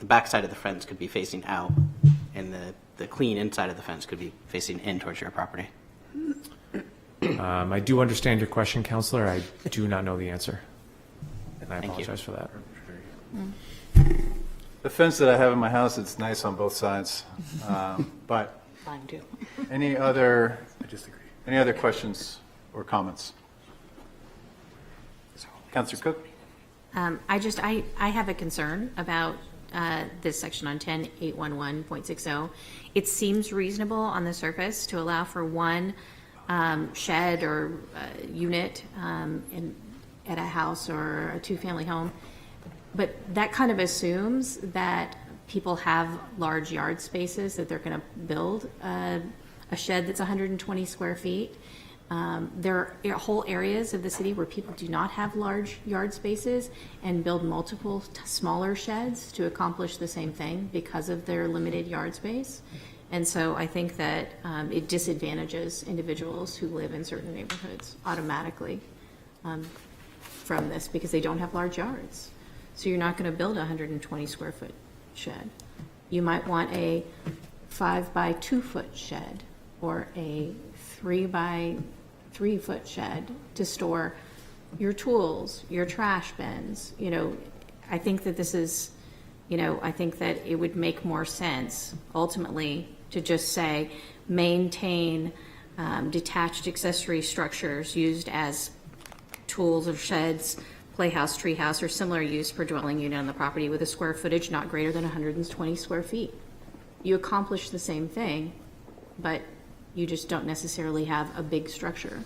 back side of the fence could be facing out, and the clean inside of the fence could be facing in towards your property. I do understand your question, Counselor. I do not know the answer, and I Thank you. apologize for that. The fence that I have in my house, it's nice on both sides. But Mine too. any other questions or comments? Councilor Cook? I have a concern about this section on 10.811.60. It seems reasonable on the surface to allow for one shed or unit at a house or a two-family home, but that kind of assumes that people have large yard spaces, that they're going to build a shed that's 120 square feet. There are whole areas of the city where people do not have large yard spaces and build multiple smaller sheds to accomplish the same thing because of their limited yard space. And so I think that it disadvantages individuals who live in certain neighborhoods automatically from this because they don't have large yards. So you're not going to build a 120 square foot shed. You might want a 5 by 2 foot shed or a 3 by 3 foot shed to store your tools, your trash bins. You know, I think that this is, I think that it would make more sense ultimately to just say maintain detached accessory structures used as tools or sheds, playhouse, treehouse, or similar use per dwelling unit on the property with a square footage not greater than 120 square feet. You accomplish the same thing, but you just don't necessarily have a big structure.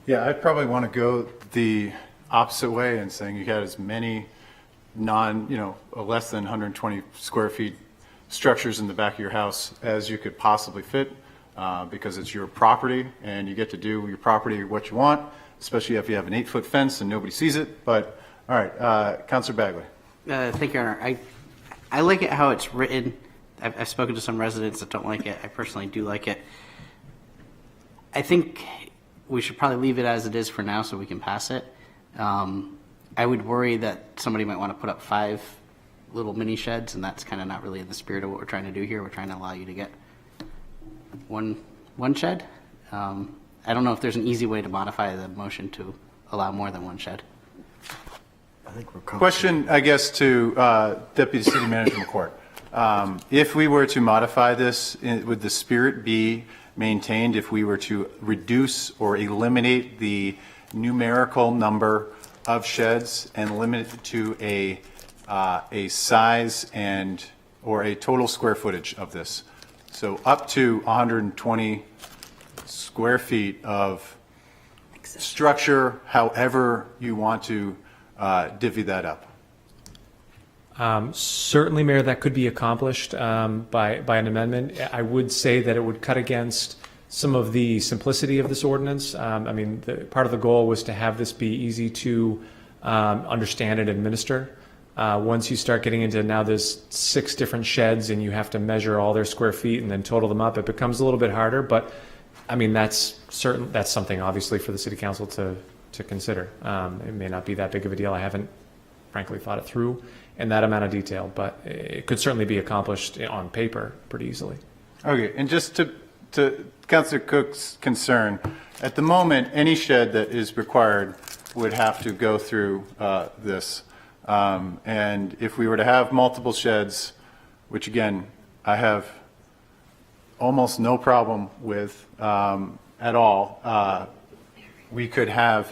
Yeah, I'd probably want to go the opposite way and saying you had as many less than 120 square feet structures in the back of your house as you could possibly fit, because it's your property and you get to do your property what you want, especially if you have an 8-foot fence and nobody sees it. But all right, Councilor Bagley. Thank you, Your Honor. I like it how it's written. I've spoken to some residents that don't like it. I personally do like it. I think we should probably leave it as it is for now so we can pass it. I would worry that somebody might want to put up 5 little mini sheds, and that's kind of not really in the spirit of what we're trying to do here. We're trying to allow you to get one shed. I don't know if there's an easy way to modify the motion to allow more than one shed. Question, I guess, to Deputy City Manager McCourt. If we were to modify this, would the spirit be maintained if we were to reduce or eliminate the numerical number of sheds and limit it to a size and or a total square footage of this? So up to 120 square feet of structure, however you want to divvy that up. Certainly, Mayor, that could be accomplished by an amendment. I would say that it would cut against some of the simplicity of this ordinance. I mean, part of the goal was to have this be easy to understand and administer. Once you start getting into now there's 6 different sheds and you have to measure all their square feet and then total them up, it becomes a little bit harder. But I mean, that's something obviously for the City Council to consider. It may not be that big of a deal. I haven't frankly thought it through. in that amount of detail, but it could certainly be accomplished on paper pretty easily. Okay, and just to Councilor Cook's concern, at the moment, any shed that is required would have to go through this. And if we were to have multiple sheds, which again, I have almost no problem with at all, we could have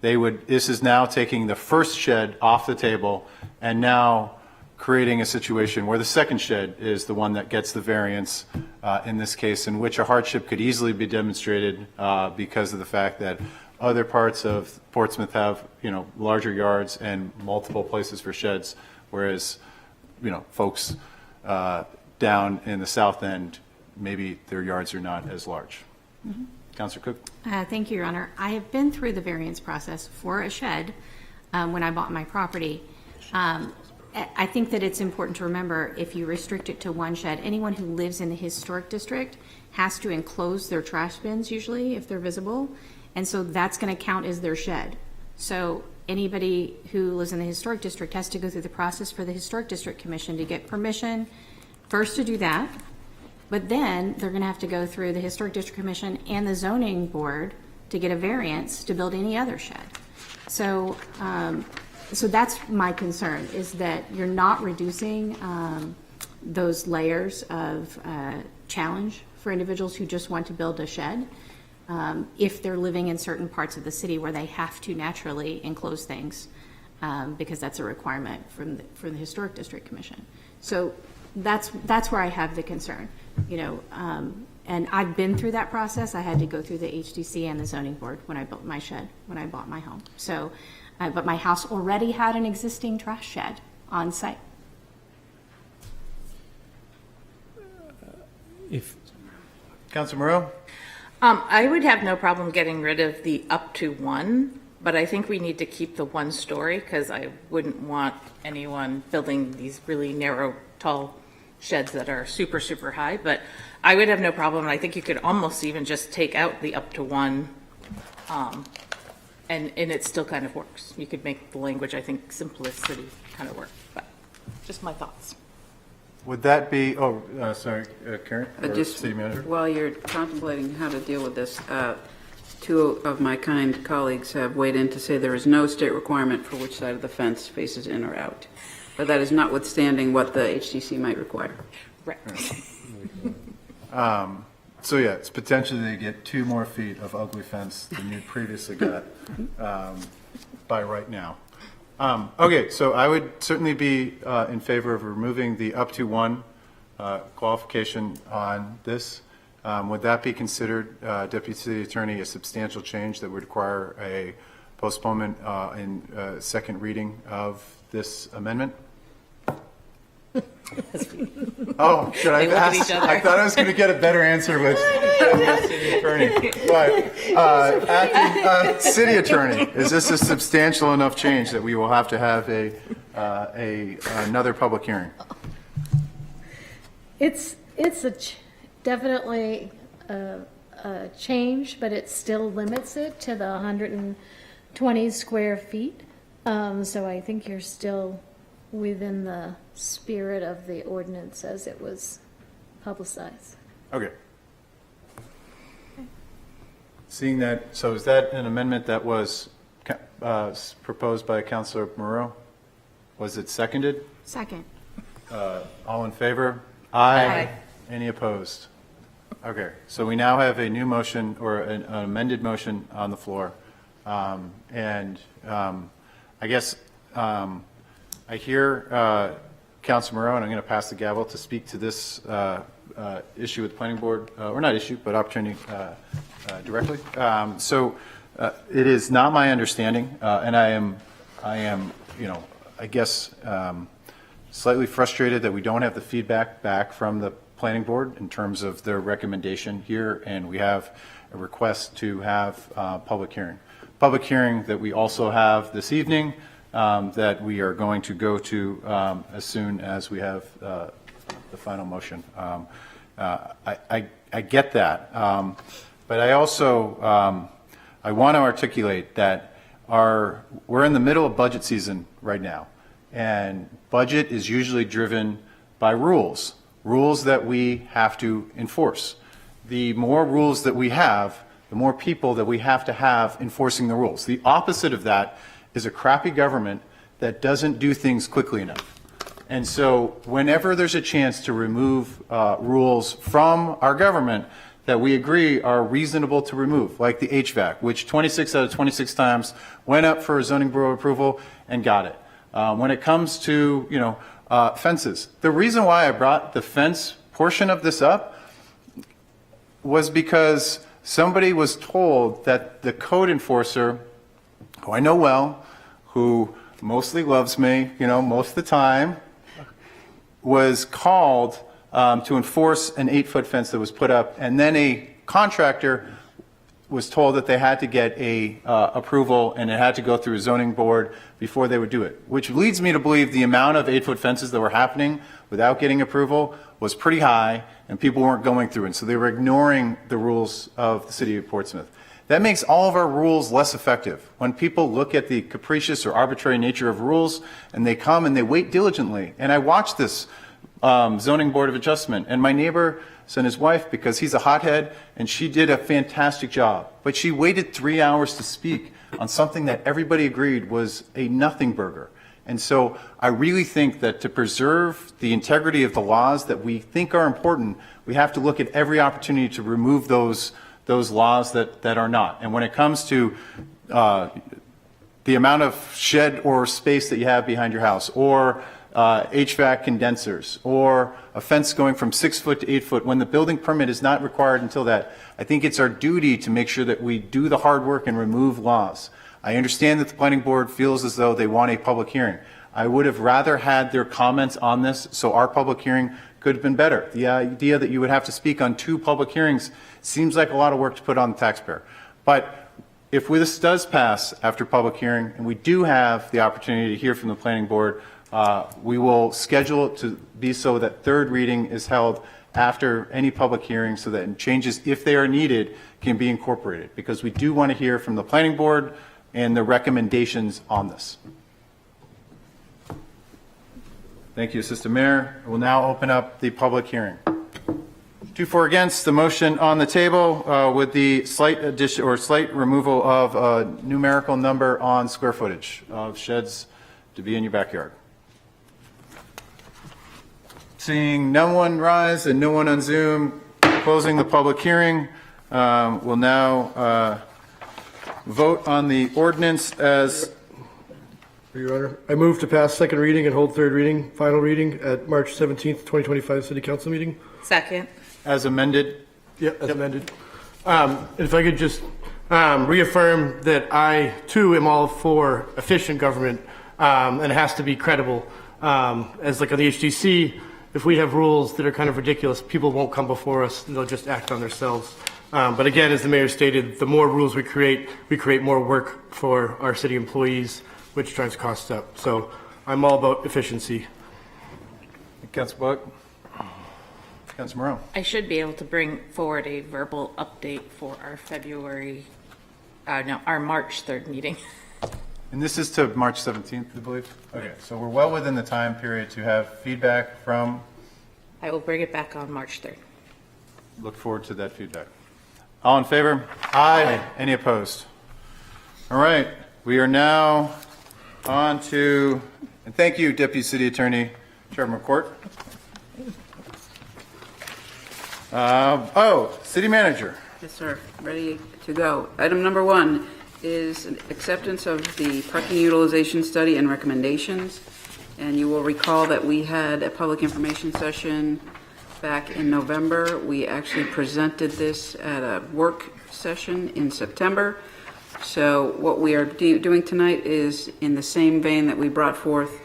this is now taking the first shed off the table and now creating a situation where the second shed is the one that gets the variance in this case, in which a hardship could easily be demonstrated because of the fact that other parts of Portsmouth have, larger yards and multiple places for sheds, whereas, folks down in the south end, maybe their yards are not as large. Councilor Cook? Thank you, Your Honor. I have been through the variance process for a shed when I bought my property. I think that it's important to remember, if you restrict it to one shed, anyone who lives in the historic district has to enclose their trash bins usually if they're visible, and so that's going to count as their shed. So anybody who lives in the historic district has to go through the process for the Historic District Commission to get permission first to do that, but then they're going to have to go through the Historic District Commission and the Zoning Board to get a variance to build any other shed. So so that's my concern, is that you're not reducing those layers of challenge for individuals who just want to build a shed if they're living in certain parts of the city where they have to naturally enclose things because that's a requirement from the Historic District Commission. So that's where I have the concern, and I've been through that process. I had to go through the HDC and the Zoning Board when I built my shed, when I bought my home. So, but my house already had an existing trash shed on site. Councilor Moreau? I would have no problem getting rid of the up to one, but I think we need to keep the 1 story, because I wouldn't want anyone building these really narrow, tall sheds that are super, super high. But I would have no problem, and I think you could almost even just take out the up to 1, and it still kind of works. You could make the language, I think, simplicity kind of work, but just my thoughts. Would that be, sorry, Karen? Or Just City Manager? while you're contemplating how to deal with this, 2 of my kind colleagues have weighed in to say there is no state requirement for which side of the fence faces in or out. But that is notwithstanding what the HDC might require. Right. So yeah, it's potentially they get 2 more feet of ugly fence than you previously got by right now. Okay, so I would certainly be in favor of removing the up to 1 qualification on this. Would that be considered, Deputy City Attorney, a substantial change that would require a postponement in second reading of this amendment? Oh, should I They look at ask? each other. I thought I was going to get a better answer with the city attorney. But acting city attorney, is this a substantial enough change that we will have to have another public hearing? It's definitely a change, but it still limits it to the 120 square feet. So I think you're still within the spirit of the ordinance as it was publicized. Okay. Seeing that, so is that an amendment that was proposed by Councilor Moreau? Was it seconded? Second. All in favor? Aye. Any opposed? Okay, so we now have a new motion, or an amended motion on the floor. And I guess I hear Councilor Moreau, and I'm going to pass the gavel to speak to this issue with the planning board, or not issue, but opportunity directly. So it is not my understanding, and I am, I guess, slightly frustrated that we don't have the feedback back from the planning board in terms of their recommendation here, and we have a request to have public hearing. Public hearing that we also have this evening, that we are going to go to as soon as we have the final motion. I get that, but I also I want to articulate that we're in the middle of budget season right now, And budget is usually driven by rules that we have to enforce. The more rules that we have, the more people that we have to have enforcing the rules. The opposite of that is a crappy government that doesn't do things quickly enough. And so whenever there's a chance to remove rules from our government that we agree are reasonable to remove, like the HVAC, which 26 out of 26 times went up for a zoning board approval and got it. When it comes to, fences, the reason why I brought the fence portion of this up was because somebody was told that the code enforcer, who I know well, who mostly loves me, most of the time, was called to enforce an 8-foot fence that was put up, and then a contractor was told that they had to get a approval and it had to go through a zoning board before they would do it, which leads me to believe the amount of 8-foot fences that were happening without getting approval was pretty high, and people weren't going through it, so they were ignoring the rules of the city of Portsmouth. That makes all of our rules less effective. When people look at the capricious or arbitrary nature of rules, and they come and they wait diligently, and I watched this zoning board of adjustment, and my neighbor sent his wife because he's a hothead, and she did a fantastic job, but she waited 3 hours to speak on something that everybody agreed was a nothing burger. And so I really think that to preserve the integrity of the laws that we think are important, we have to look at every opportunity to remove those laws that are not. And when it comes to the amount of shed or space that you have behind your house, or HVAC condensers, or a fence going from 6 foot to 8 foot, when the building permit is not required until that, I think it's our duty to make sure that we do the hard work and remove laws. I understand that the planning board feels as though they want a public hearing. I would have rather had their comments on this, so our public hearing could have been better. The idea that you would have to speak on 2 public hearings seems like a lot of work to put on the taxpayer. But if this does pass after public hearing, and we do have the opportunity to hear from the planning board, we will schedule it to be so that third reading is held after any public hearing, so that changes, if they are needed, can be incorporated, because we do want to hear from the planning board and the recommendations on this. Thank you, Assistant Mayor. I will now open up the public hearing. 2 for against the motion on the table with the slight addition or slight removal of a numerical number on square footage of sheds to be in your backyard. Seeing no one rise and no one on Zoom, closing the public hearing, we'll now vote on the ordinance as... Your Honor, I move to pass second reading and hold third reading, final reading at March 17th, 2025 City Council meeting. Second. As amended. Yep, as amended. If I could just reaffirm that I, too, am all for efficient government, and it has to be credible. As like on the HDC, if we have rules that are kind of ridiculous, people won't come before us. They'll just act on themselves. But again, as the mayor stated, the more rules we create more work for our city employees, which drives costs up. So I'm all about efficiency. Councilor Buck. Councilor Moreau. I should be able to bring forward a verbal update for our our March 3rd meeting. And this is to March 17th, I believe? Okay, so we're well within the time period to have feedback from... I will bring it back on March 3rd. Look forward to that feedback. All in favor? Aye. Any opposed? All right, we are now on to, and thank you, Deputy City Attorney Trevor McCourt. City Manager. Yes, sir. Ready to go. Item number 1 is an acceptance of the parking utilization study and recommendations. And you will recall that we had a public information session back in November. We actually presented this at a work session in September. So what we are doing tonight is in the same vein that we brought forth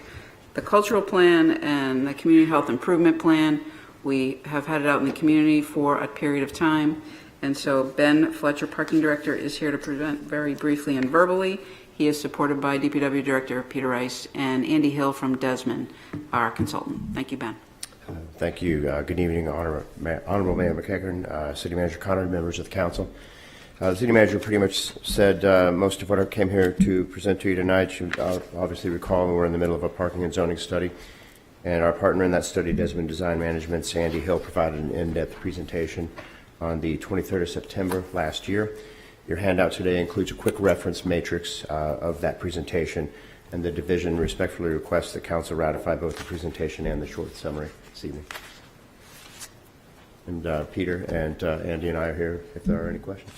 the cultural plan and the community health improvement plan. We have had it out in the community for a period of time. And so Ben Fletcher, Parking Director, is here to present very briefly and verbally. He is supported by DPW Director Peter Rice and Andy Hill from Desmond, our consultant. Thank you, Ben. Thank you. Good evening, Honorable Mayor McEachern, City Manager Connery, members of the council. The city manager pretty much said most of what I came here to present to you tonight. You obviously recall we're in the middle of a parking and zoning study, and our partner in that study, Desmond Design Management, Sandy Hill, provided an in-depth presentation on the 23rd of September last year. Your handout today includes a quick reference matrix of that presentation, and the division respectfully requests that council ratify both the presentation and the short summary this evening. And Peter and Andy and I are here if there are any questions.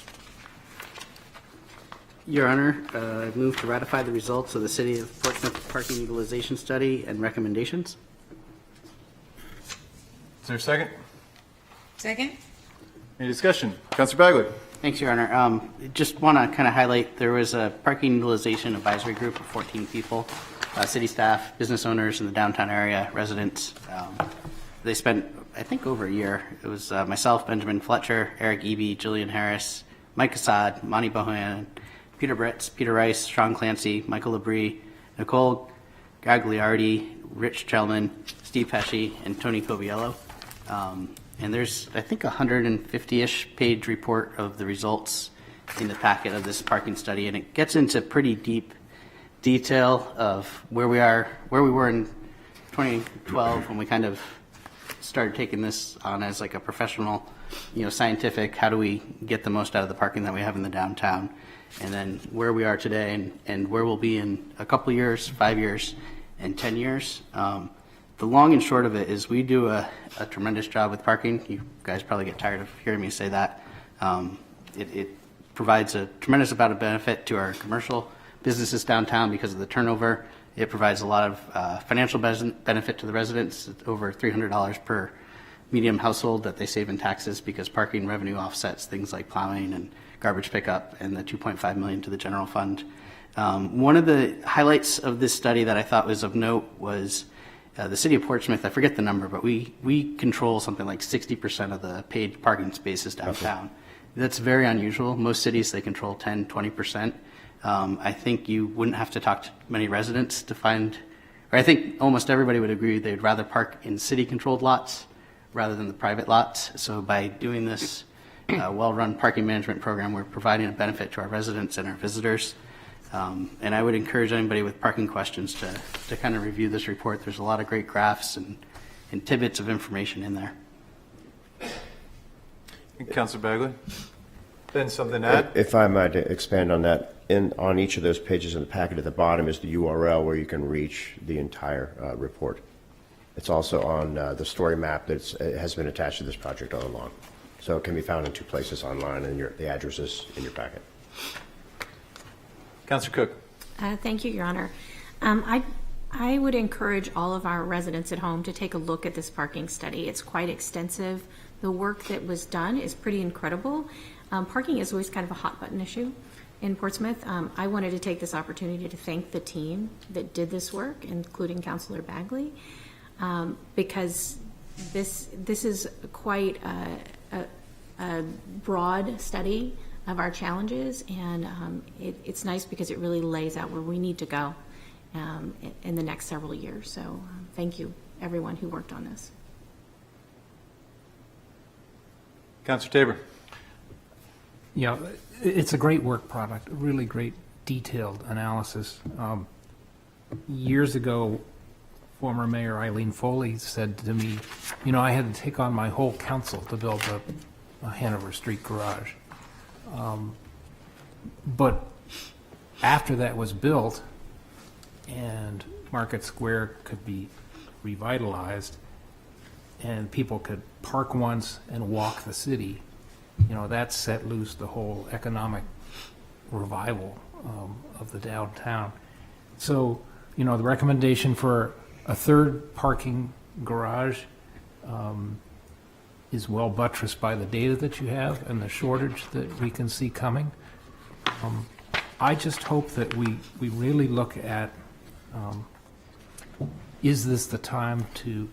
Your Honor, I move to ratify the results of the City of Portsmouth Parking Utilization Study and recommendations. Is there a second? Second? Any discussion? Councilor Bagley. Thanks, Your Honor. Just want to kind of highlight, there was a parking utilization advisory group of 14 people, city staff, business owners in the downtown area, residents. They spent, I think, over a year. It was myself, Benjamin Fletcher, Eric Eby, Jillian Harris, Mike Assad, Monty Bohan, Peter Britz, Peter Rice, Sean Clancy, Michael Labrie, Nicole Gagliardi, Rich Chelman, Steve Pesci, and Tony Coviello. And there's, I think, 150-ish page report of the results in the packet of this parking study, and it gets into pretty deep detail of where we were in 2012 when we kind of started taking this on as like a professional, scientific, how do we get the most out of the parking that we have in the downtown, and then where we are today and where we'll be in a couple years, 5 years, and 10 years. The long and short of it is we do a tremendous job with parking. You guys probably get tired of hearing me say that. It provides a tremendous amount of benefit to our commercial businesses downtown because of the turnover. It provides a lot of financial benefit to the residents, over $300 per medium household that they save in taxes because parking revenue offsets things like plowing and garbage pickup, and the $2.5 million to the general fund. One of the highlights of this study that I thought was of note was the city of Portsmouth. I forget the number, but we control something like 60% of the paid parking spaces downtown. That's very unusual. Most cities, they control 10, 20%. I think you wouldn't have to talk to many residents to find, or I think almost everybody would agree they'd rather park in city-controlled lots rather than the private lots. So by doing this well-run parking management program, we're providing a benefit to our residents and our visitors. And I would encourage anybody with parking questions to kind of review this report. There's a lot of great graphs and tidbits of information in there. Councilor Bagley. Then something to add? If I might expand on that, on each of those pages in the packet at the bottom is the URL where you can reach the entire report. It's also on the story map that has been attached to this project all along. So it can be found in two places online, and the address is in your packet. Councilor Cook. Thank you, Your Honor. I would encourage all of our residents at home to take a look at this parking study. It's quite extensive. The work that was done is pretty incredible. Parking is always kind of a hot button issue in Portsmouth. I wanted to take this opportunity to thank the team that did this work, including Councilor Bagley, because this is quite a broad study of our challenges, and it's nice because it really lays out where we need to go in the next several years. So thank you, everyone who worked on this. Councilor Tabor. Yeah, it's a great work product, a really great detailed analysis. Years ago, former Mayor Eileen Foley said to me, I had to take on my whole council to build a Hanover Street garage. But after that was built and Market Square could be revitalized and people could park once and walk the city, that set loose the whole economic revival of the downtown. So, the recommendation for a third parking garage is well buttressed by the data that you have and the shortage that we can see coming. I just hope that we really look at, is this the time to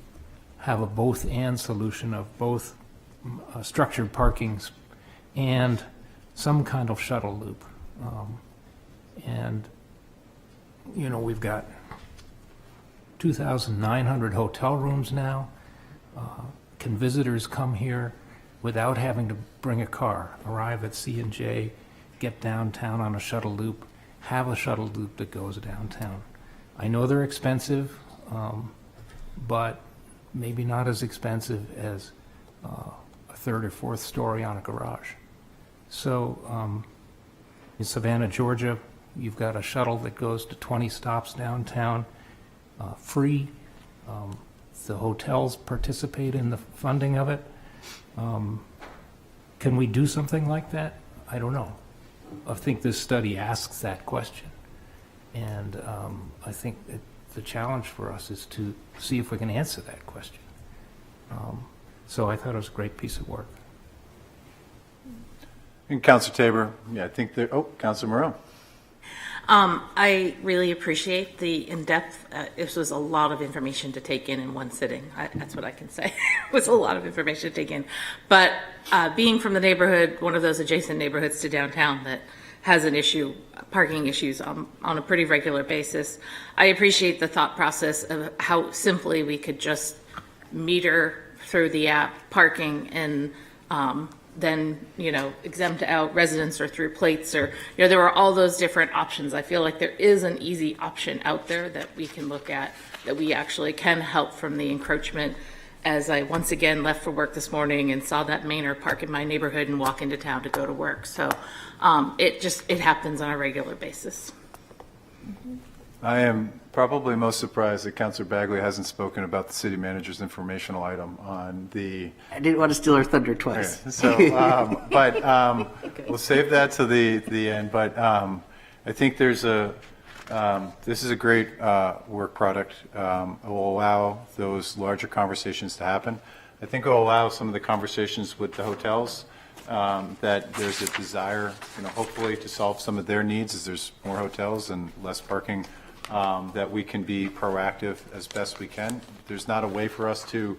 have a both-and solution of both structured parkings and some kind of shuttle loop. We've got 2,900 hotel rooms now. Can visitors come here without having to bring a car, arrive at C&J, get downtown on a shuttle loop, have a shuttle loop that goes downtown. I know they're expensive, but maybe not as expensive as a third or fourth story on a garage. So in Savannah, Georgia, you've got a shuttle that goes to 20 stops downtown, free. The hotels participate in the funding of it. Can we do something like that? I don't know. I think this study asks that question. And I think the challenge for us is to see if we can answer that question. So I thought it was a great piece of work. And Councilor Tabor, yeah, I think there, Councilor Moreau. I really appreciate the in-depth, this was a lot of information to take in one sitting. That's what I can say. It was a lot of information to take in. But being from the neighborhood, one of those adjacent neighborhoods to downtown that has an issue, parking issues on a pretty regular basis, I appreciate the thought process of how simply we could just meter through the app parking and then, exempt out residents or through plates or, there are all those different options. I feel like there is an easy option out there that we can look at, that we actually can help from the encroachment. As I once again left for work this morning and saw that Mainer park in my neighborhood and walk into town to go to work. So it happens on a regular basis. I am probably most surprised that Councilor Bagley hasn't spoken about the city manager's informational item on the. I didn't want to steal her thunder twice. Okay, so, we'll save that to the end. But I think there's this is a great work product. It will allow those larger conversations to happen. I think it will allow some of the conversations with the hotels that there's a desire, hopefully to solve some of their needs as there's more hotels and less parking. That we can be proactive as best we can. There's not a way for us to,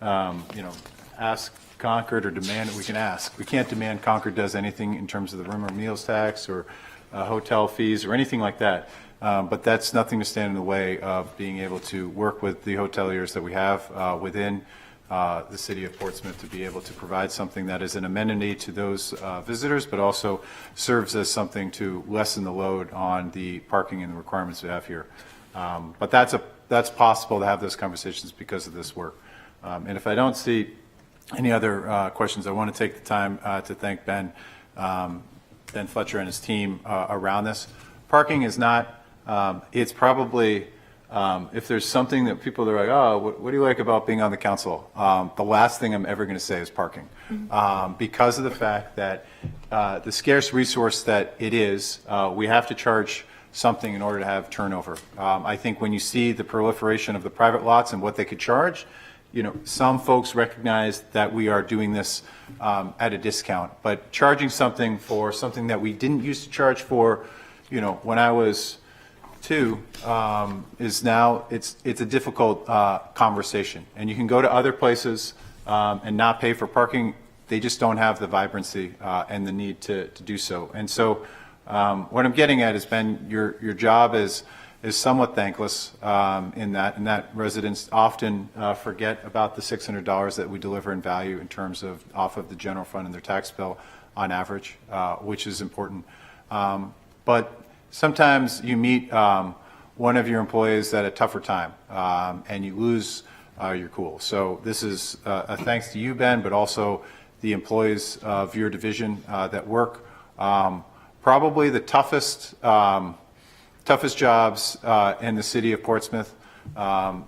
ask Concord or demand it. We can ask. We can't demand Concord does anything in terms of the room or meals tax or hotel fees or anything like that. But that's nothing to stand in the way of being able to work with the hoteliers that we have within the city of Portsmouth to be able to provide something that is an amenity to those visitors, but also serves as something to lessen the load on the parking and the requirements we have here. But that's possible to have those conversations because of this work. And if I don't see any other questions, I want to take the time to thank Ben Fletcher and his team around this. Parking is not, it's probably, if there's something that people are like, oh, what do you like about being on the council? The last thing I'm ever going to say is parking. Because of the fact that the scarce resource that it is, we have to charge something in order to have turnover. I think when you see the proliferation of the private lots and what they could charge, some folks recognize that we are doing this at a discount. But charging something for something that we didn't used to charge for, when I was 2 is now it's a difficult conversation, and you can go to other places and not pay for parking. They just don't have the vibrancy and the need to do so. And so what I'm getting at is, Ben, your job is somewhat thankless in that residents often forget about the $600 that we deliver in value in terms of off of the general fund and their tax bill on average, which is important. But sometimes you meet one of your employees at a tougher time, and you lose your cool. So this is a thanks to you, Ben, but also the employees of your division that work. Probably the toughest jobs in the city of Portsmouth.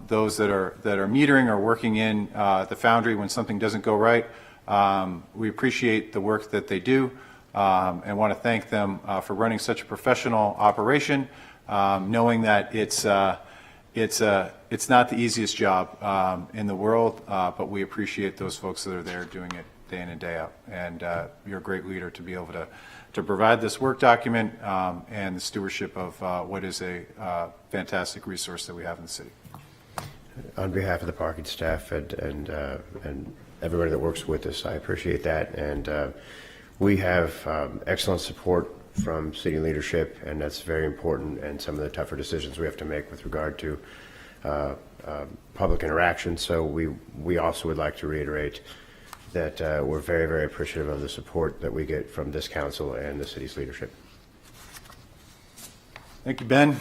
Those that are metering or working in the foundry when something doesn't go right. We appreciate the work that they do. And want to thank them for running such a professional operation, knowing that it's not the easiest job in the world, but we appreciate those folks that are there doing it day in and day out. And you're a great leader to be able to provide this work document and the stewardship of what is a fantastic resource that we have in the city. On behalf of the parking staff and everybody that works with us, I appreciate that. And we have excellent support from city leadership, and that's very important, and some of the tougher decisions we have to make with regard to public interaction. So we also would like to reiterate that we're very, very appreciative of the support that we get from this council and the city's leadership. Thank you, Ben.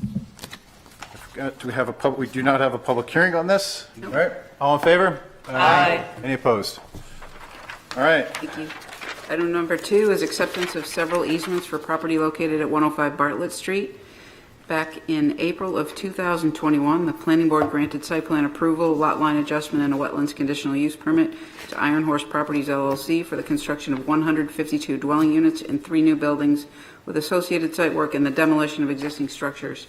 I forgot, we do not have a public hearing on this? All right, all in favor? Aye. Any opposed? All right. Thank you. Item number 2 is acceptance of several easements for property located at 105 Bartlett Street. Back in April of 2021, the planning board granted site plan approval, lot line adjustment, and a wetlands conditional use permit to Iron Horse Properties LLC for the construction of 152 dwelling units and 3 new buildings with associated site work and the demolition of existing structures.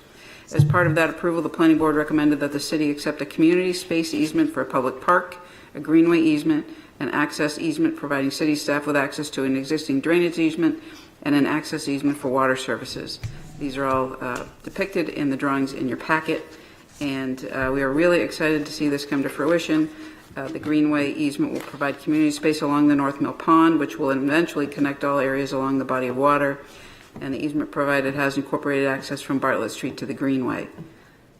As part of that approval, the planning board recommended that the city accept a community space easement for a public park, a greenway easement, an access easement providing city staff with access to an existing drainage easement, and an access easement for water services. These are all depicted in the drawings in your packet, and we are really excited to see this come to fruition. The greenway easement will provide community space along the North Mill Pond, which will eventually connect all areas along the body of water, and the easement provided has incorporated access from Bartlett Street to the greenway,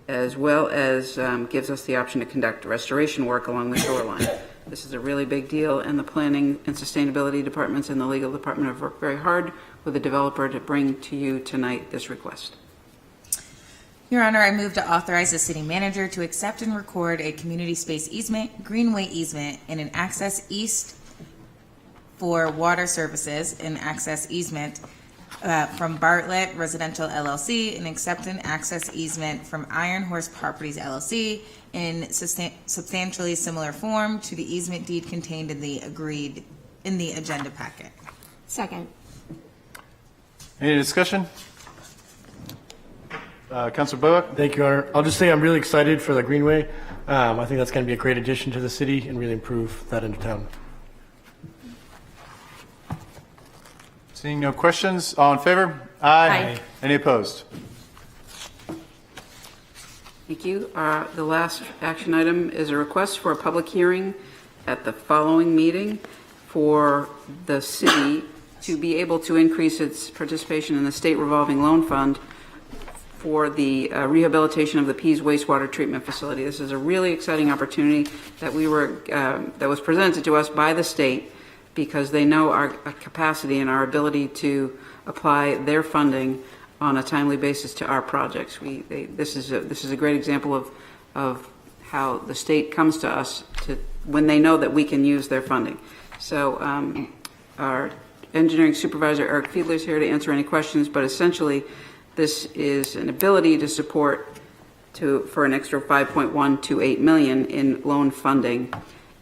as well as gives us the option to conduct restoration work along the shoreline. This is a really big deal, and the planning and sustainability departments and the legal department have worked very hard with the developer to bring to you tonight this request. Your Honor, I move to authorize the city manager to accept and record a community space easement, greenway easement, and an access east for water services and access easement from Bartlett Residential LLC, and accept an access easement from Iron Horse Properties LLC in substantially similar form to the easement deed contained in the agenda packet. Second. Any discussion? Councilor Bowick? Thank you, Your Honor. I'll just say I'm really excited for the Greenway. I think that's going to be a great addition to the city and really improve that end of town. Seeing no questions, all in favor? Aye. Aye. Any opposed? Thank you. The last action item is a request for a public hearing at the following meeting for the city to be able to increase its participation in the state revolving loan fund for the rehabilitation of the Pease wastewater treatment facility. This is a really exciting opportunity that that was presented to us by the state, because they know our capacity and our ability to apply their funding on a timely basis to our projects. This is a great example of how the state comes to us when they know that we can use their funding. So our engineering supervisor, Eric Fiedler, is here to answer any questions, but essentially this is an ability to support for an extra $5.128 million in loan funding.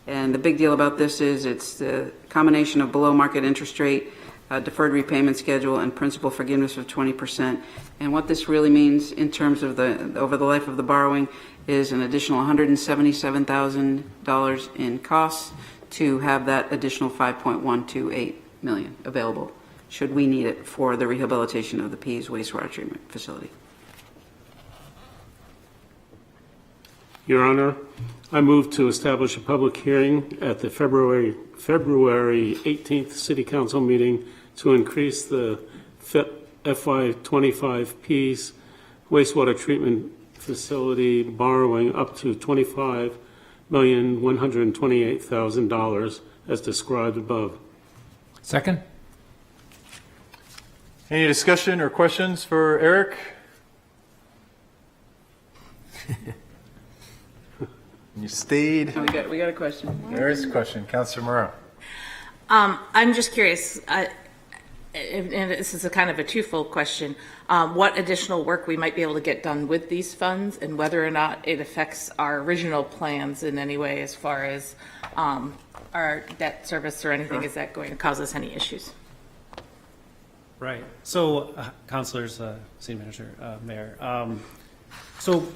And the big deal about this is it's the combination of below market interest rate, deferred repayment schedule, and principal forgiveness of 20%. And what this really means in terms of over the life of the borrowing is an additional $177,000 in costs to have that additional $5.128 million available, should we need it for the rehabilitation of the Pease wastewater treatment facility. Your Honor, I move to establish a public hearing at the February 18th City Council meeting to increase the FY25 Pease wastewater treatment facility borrowing up to $25,128,000 as described above. Second? Any discussion or questions for Eric? You stayed. We got a question. There is a question. Councilor Moreau. I'm just curious, and this is a kind of a twofold question, what additional work we might be able to get done with these funds, and whether or not it affects our original plans in any way as far as our debt service or anything. Is that going to cause us any issues? Right. So, councilors, city manager, mayor. So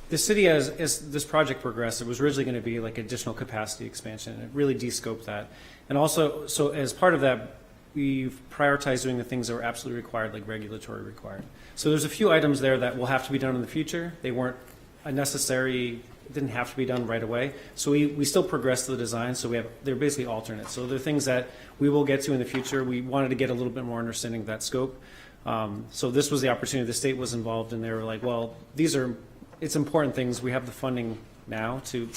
the city, as this project progressed, it was originally going to be like additional capacity expansion, and it really de-scoped that. And also, so as part of that, we've prioritized doing the things that were absolutely required, like regulatory required. So there's a few items there that will have to be done in the future. They weren't unnecessary, didn't have to be done right away. So we still progressed the design, so they're basically alternates. So they're things that we will get to in the future. We wanted to get a little bit more understanding of that scope. So this was the opportunity. The state was involved, and they were like, well, it's important things. We have the funding now to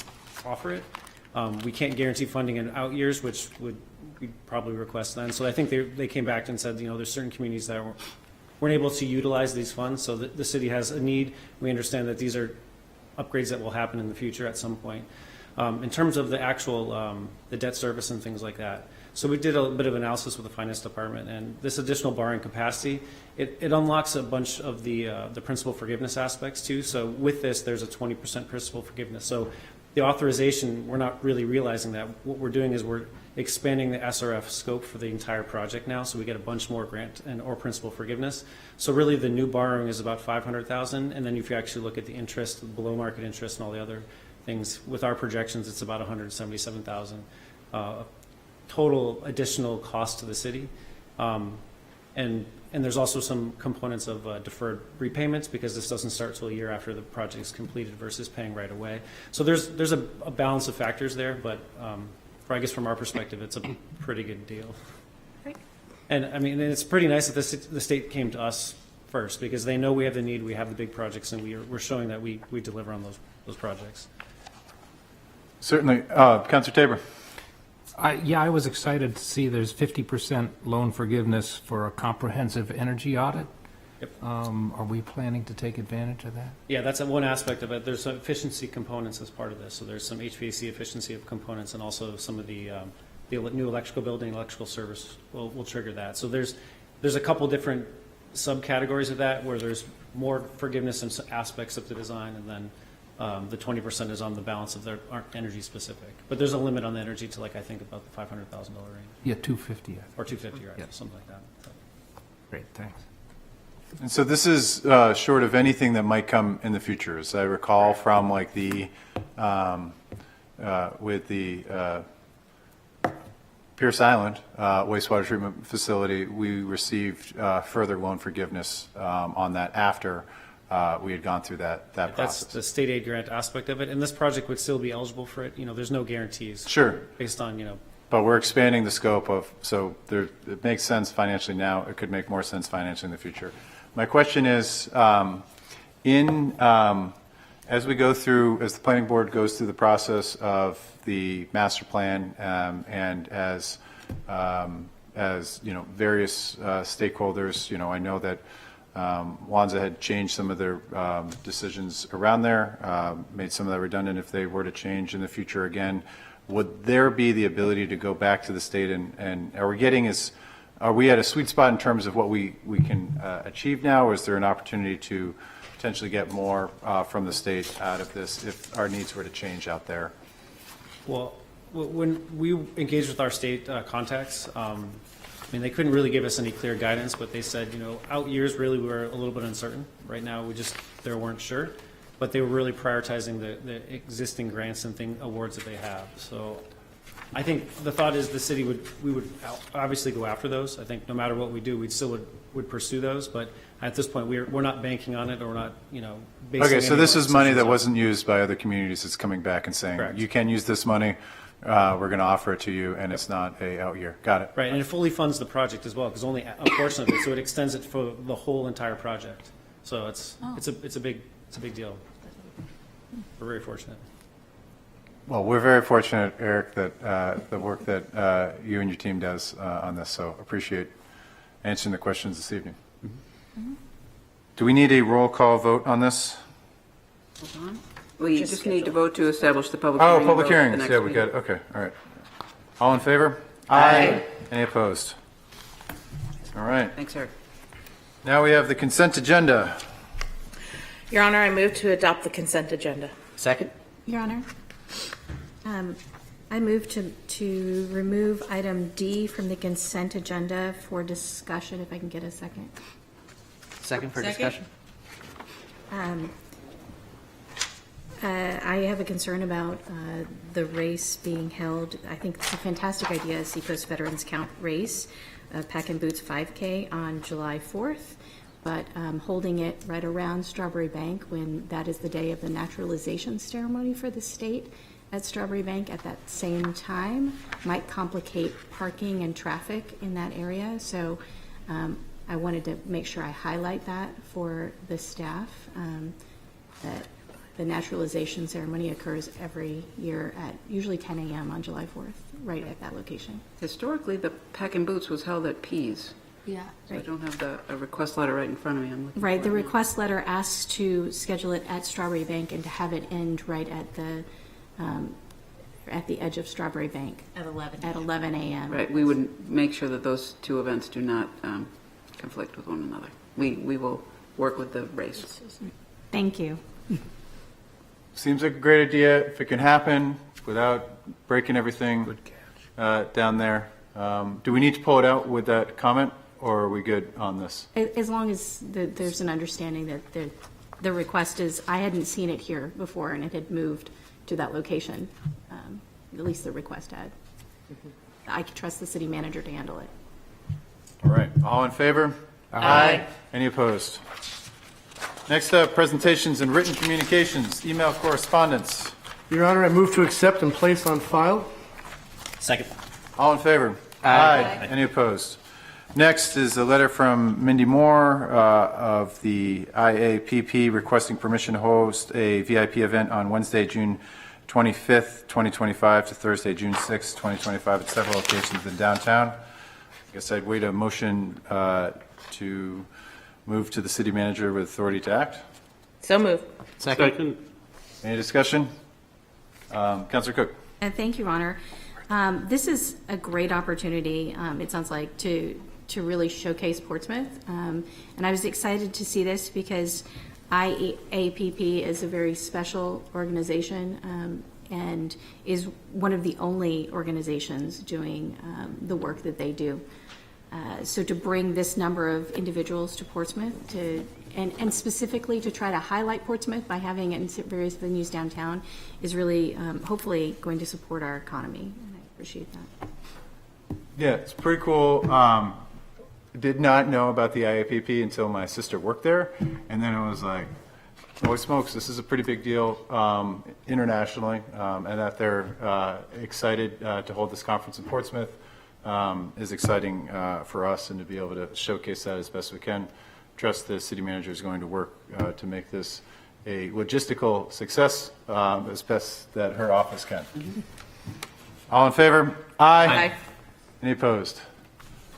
offer it. We can't guarantee funding in out years, which would we'd probably request then. So I think they came back and said, there's certain communities that weren't able to utilize these funds, so the city has a need. We understand that these are upgrades that will happen in the future at some point. In terms of the actual, the debt service and things like that, so we did a bit of analysis with the finance department, and this additional borrowing capacity, it unlocks a bunch of the principal forgiveness aspects too. So with this, there's a 20% principal forgiveness. So the authorization, we're not really realizing that. What we're doing is we're expanding the SRF scope for the entire project now, so we get a bunch more grant and or principal forgiveness. So really, the new borrowing is about $500,000, and then if you actually look at the interest, below market interest, and all the other things, with our projections, it's about $177,000 total additional cost to the city. And there's also some components of deferred repayments, because this doesn't start till a year after the project is completed versus paying right away. So there's a balance of factors there, but I guess from our perspective, it's a pretty good deal. Great. And I mean, it's pretty nice that the state came to us first, because they know we have the need, we have the big projects, and we're showing that we deliver on those projects. Certainly. Councilor Tabor. I was excited to see there's 50% loan forgiveness for a comprehensive energy audit. Yep. Are we planning to take advantage of that? Yeah, that's one aspect of it. There's some efficiency components as part of this. So there's some HVAC efficiency of components, and also some of the new electrical building, electrical service will trigger that. So there's a couple different subcategories of that where there's more forgiveness in some aspects of the design, and then the 20% is on the balance of their aren't energy specific. But there's a limit on the energy to, like, I think about the $500,000 range. Yeah, 250. Or 250, right? Yeah. Something like that. Great, thanks. And so this is short of anything that might come in the future. As I recall from like the, with the Pierce Island wastewater treatment facility, we received further loan forgiveness on that after we had gone through that process. That's the state aid grant aspect of it, and this project would still be eligible for it. There's no guarantees. Sure. Based on, But we're expanding the scope of, so it makes sense financially now. It could make more sense financially in the future. My question is, as we go through, as the planning board goes through the process of the master plan, and as various stakeholders, I know that Wanza had changed some of their decisions around there, made some of that redundant if they were to change in the future again. Would there be the ability to go back to the state and are we at a sweet spot in terms of what we can achieve now, or is there an opportunity to potentially get more from the state out of this if our needs were to change out there? Well, when we engaged with our state contacts, they couldn't really give us any clear guidance, but they said, out years really we were a little bit uncertain. Right now they weren't sure, but they were really prioritizing the existing grants and awards that they have. So I think the thought is the city we would obviously go after those. I think no matter what we do, we still would pursue those, but at this point we're not banking on it, or we're not, basing Okay, so any this of our is money that decisions on- wasn't used by other communities. It's coming back and saying, Correct. you can use this money, we're going to offer it to you, and it's not a out year. Got it. Right, and it fully funds the project as well, because only a portion of it, so it extends it for the whole entire project. So it's a big deal. We're very fortunate. Well, we're very fortunate, Eric, that the work that you and your team does on this, so appreciate answering the questions this evening. Do we need a roll call vote on this? Hold on. We just need to vote to establish the public Oh, hearing. and public vote at the hearings, next yeah, we meeting. got it, okay, all right. All in favor? Aye. Any opposed? All right, Thanks, Eric. now we have the consent agenda. Your Honor, I move to adopt the consent agenda. Second? Your Honor, I move to remove item D from the consent agenda for discussion, if I can get a second. Second for discussion? I have a concern about the race being held. I think it's a fantastic idea, Seacoast Veterans Count race, Pack and Boots 5K on July 4th, but holding it right around Strawberry Bank when that is the day of the naturalization ceremony for the state at Strawberry Bank at that same time might complicate parking and traffic in that area. So I wanted to make sure I highlight that for the staff, that the naturalization ceremony occurs every year at usually 10 a.m. on July 4th, right at that location. Historically, the Pack and Boots was held at Pease. Yeah. So I don't have a request letter right in front of me. I'm looking Right, for the it now. request letter asks to schedule it at Strawberry Bank and to have it end right at the edge of Strawberry Bank. At 11. At 11 a.m. Right, we would make sure that those two events do not conflict with one another. We will work with the race. Thank you. Seems like a great idea if it can happen without breaking everything down there. Do we need to pull it out with that comment, or are we good on this? As long as there's an understanding that the request is, I hadn't seen it here before and it had moved to that location. At least the request had. I could trust the city manager to handle it. All right, all in favor? Aye. Any opposed? Next up, presentations and written communications, email correspondence. Your Honor, I move to accept and place on file. Second. All in favor? Aye. Any opposed? Next is a letter from Mindy Moore of the IAPP requesting permission to host a VIP event on Wednesday, June 25th, 2025 to Thursday, June 6th, 2025 at several locations in downtown. I guess I'd wait a motion to move to the city manager with authority to act. So moved. Second. Any discussion? Councilor Cook. Thank you, Your Honor. This is a great opportunity, it sounds like, to really showcase Portsmouth. And I was excited to see this because IAPP is a very special organization and is one of the only organizations doing the work that they do. So to bring this number of individuals to Portsmouth and specifically to try to highlight Portsmouth by having it in various venues downtown is really hopefully going to support our economy. And I appreciate that. Yeah, it's pretty cool. Did not know about the IAPP until my sister worked there, and then it was like, holy smokes, this is a pretty big deal internationally, and that they're excited to hold this conference in Portsmouth is exciting for us, and to be able to showcase that as best we can. Trust the city manager is going to work to make this a logistical success as best that her office can. All in favor? Aye. Any opposed?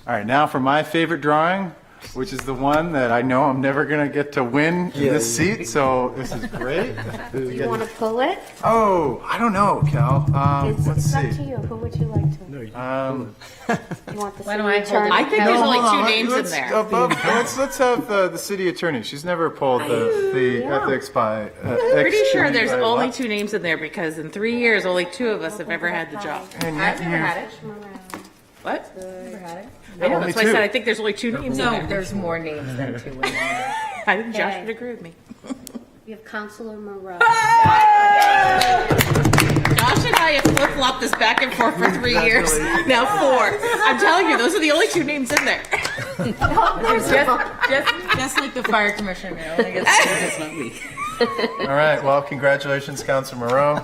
All right, now for my favorite drawing, which is the one that I know I'm never going to get to win in this seat, so this is great. Do you want to pull it? Oh, I don't know, Cal. Let's It's up see. to you. Who would you like to? You want the Why city don't I hold attorney? it? I think there's only hold two on, names in let's- there. Let's have the city attorney. She's never pulled the ethics by. Pretty sure there's only two names in there because in 3 years, only two of us have ever had the job. And yet it. What? I know, Only that's why I two. said I think there's only two names in there. there's more names than two in there. I think Josh would agree with me. We have Counselor Moreau. Josh and I have flip-flopped this back and forth for 3 years. Now 4. I'm telling you, those are the only two names in there. Just like the fire commissioner, only gets not me. All right. Well, congratulations, Councilor Moreau.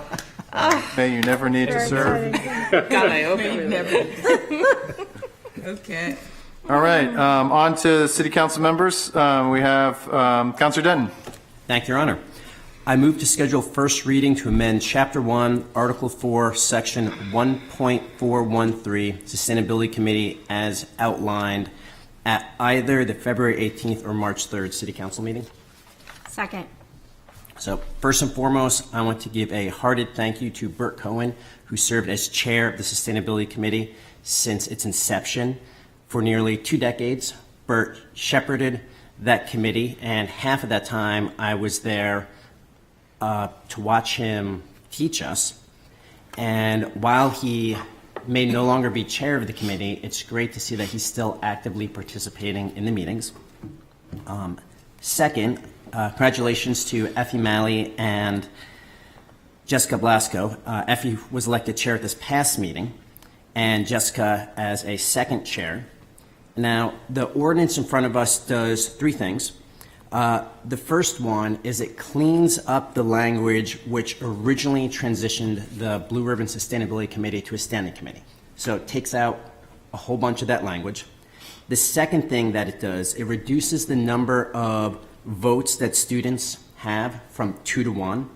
May you never need to serve. God, I hope it Okay. All right. On to city council members. We have Councilor Denton. Thank you, Your Honor. I move to schedule first reading to amend Chapter 1, Article 4, Section 1.413, Sustainability Committee as outlined at either the February 18th or March 3rd City Council meeting. Second. So first and foremost, I want to give a hearted thank you to Bert Cohen, who served as chair of the Sustainability Committee since its inception. For nearly 2 decades, Bert shepherded that committee, and half of that time I was there to watch him teach us. And while he may no longer be chair of the committee, it's great to see that he's still actively participating in the meetings. Second, congratulations to Effie Malley and Jessica Blasco. Effie was elected chair at this past meeting, and Jessica as a second chair. Now, the ordinance in front of us does 3 things. The first one is it cleans up the language which originally transitioned the Blue Ribbon Sustainability Committee to a standing committee. So it takes out a whole bunch of that language. The second thing that it does, it reduces the number of votes that students have from 2 to 1.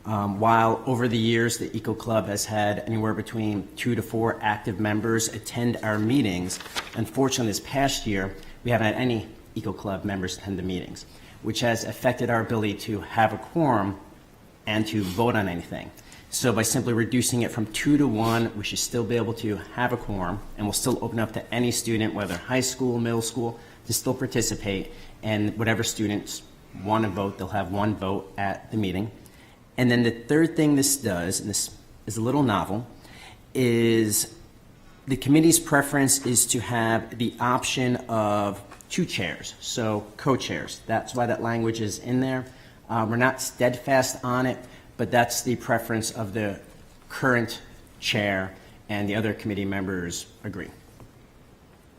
While over the years, the Eco Club has had anywhere between 2 to 4 active members attend our meetings, unfortunately, this past year, we haven't had any Eco Club members attend the meetings, which has affected our ability to have a quorum and to vote on anything. So by simply reducing it from 2 to 1, we should still be able to have a quorum, and we'll still open up to any student, whether high school, middle school, to still participate. And whatever students want to vote, they'll have one vote at the meeting. And then the third thing this does, and this is a little novel, is the committee's preference is to have the option of 2 chairs, so co-chairs. That's why that language is in there. We're not steadfast on it, but that's the preference of the current chair, and the other committee members agree.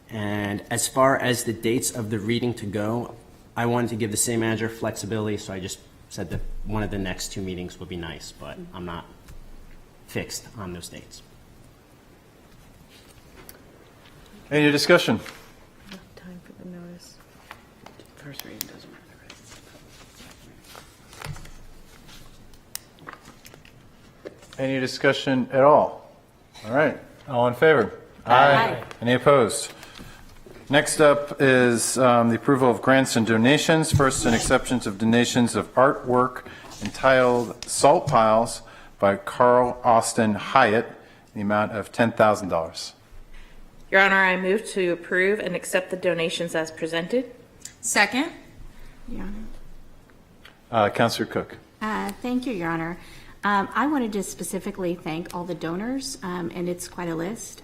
And as far as the dates of the reading to go, I wanted to give the city manager flexibility, so I just said that one of the next 2 meetings would be nice, but I'm not fixed on those dates. Any discussion? Time for the notice. First reading doesn't matter. Any discussion at all? All right, all in favor? Aye. Any opposed? Next up is the approval of grants and donations. First, an acceptance of donations of artwork entitled Salt Piles by Carl Austin Hyatt, in the amount of $10,000. Your Honor, I move to approve and accept the donations as presented. Second? Your Honor. Councilor Cook. Thank you, Your Honor. I wanted to specifically thank all the donors, and it's quite a list.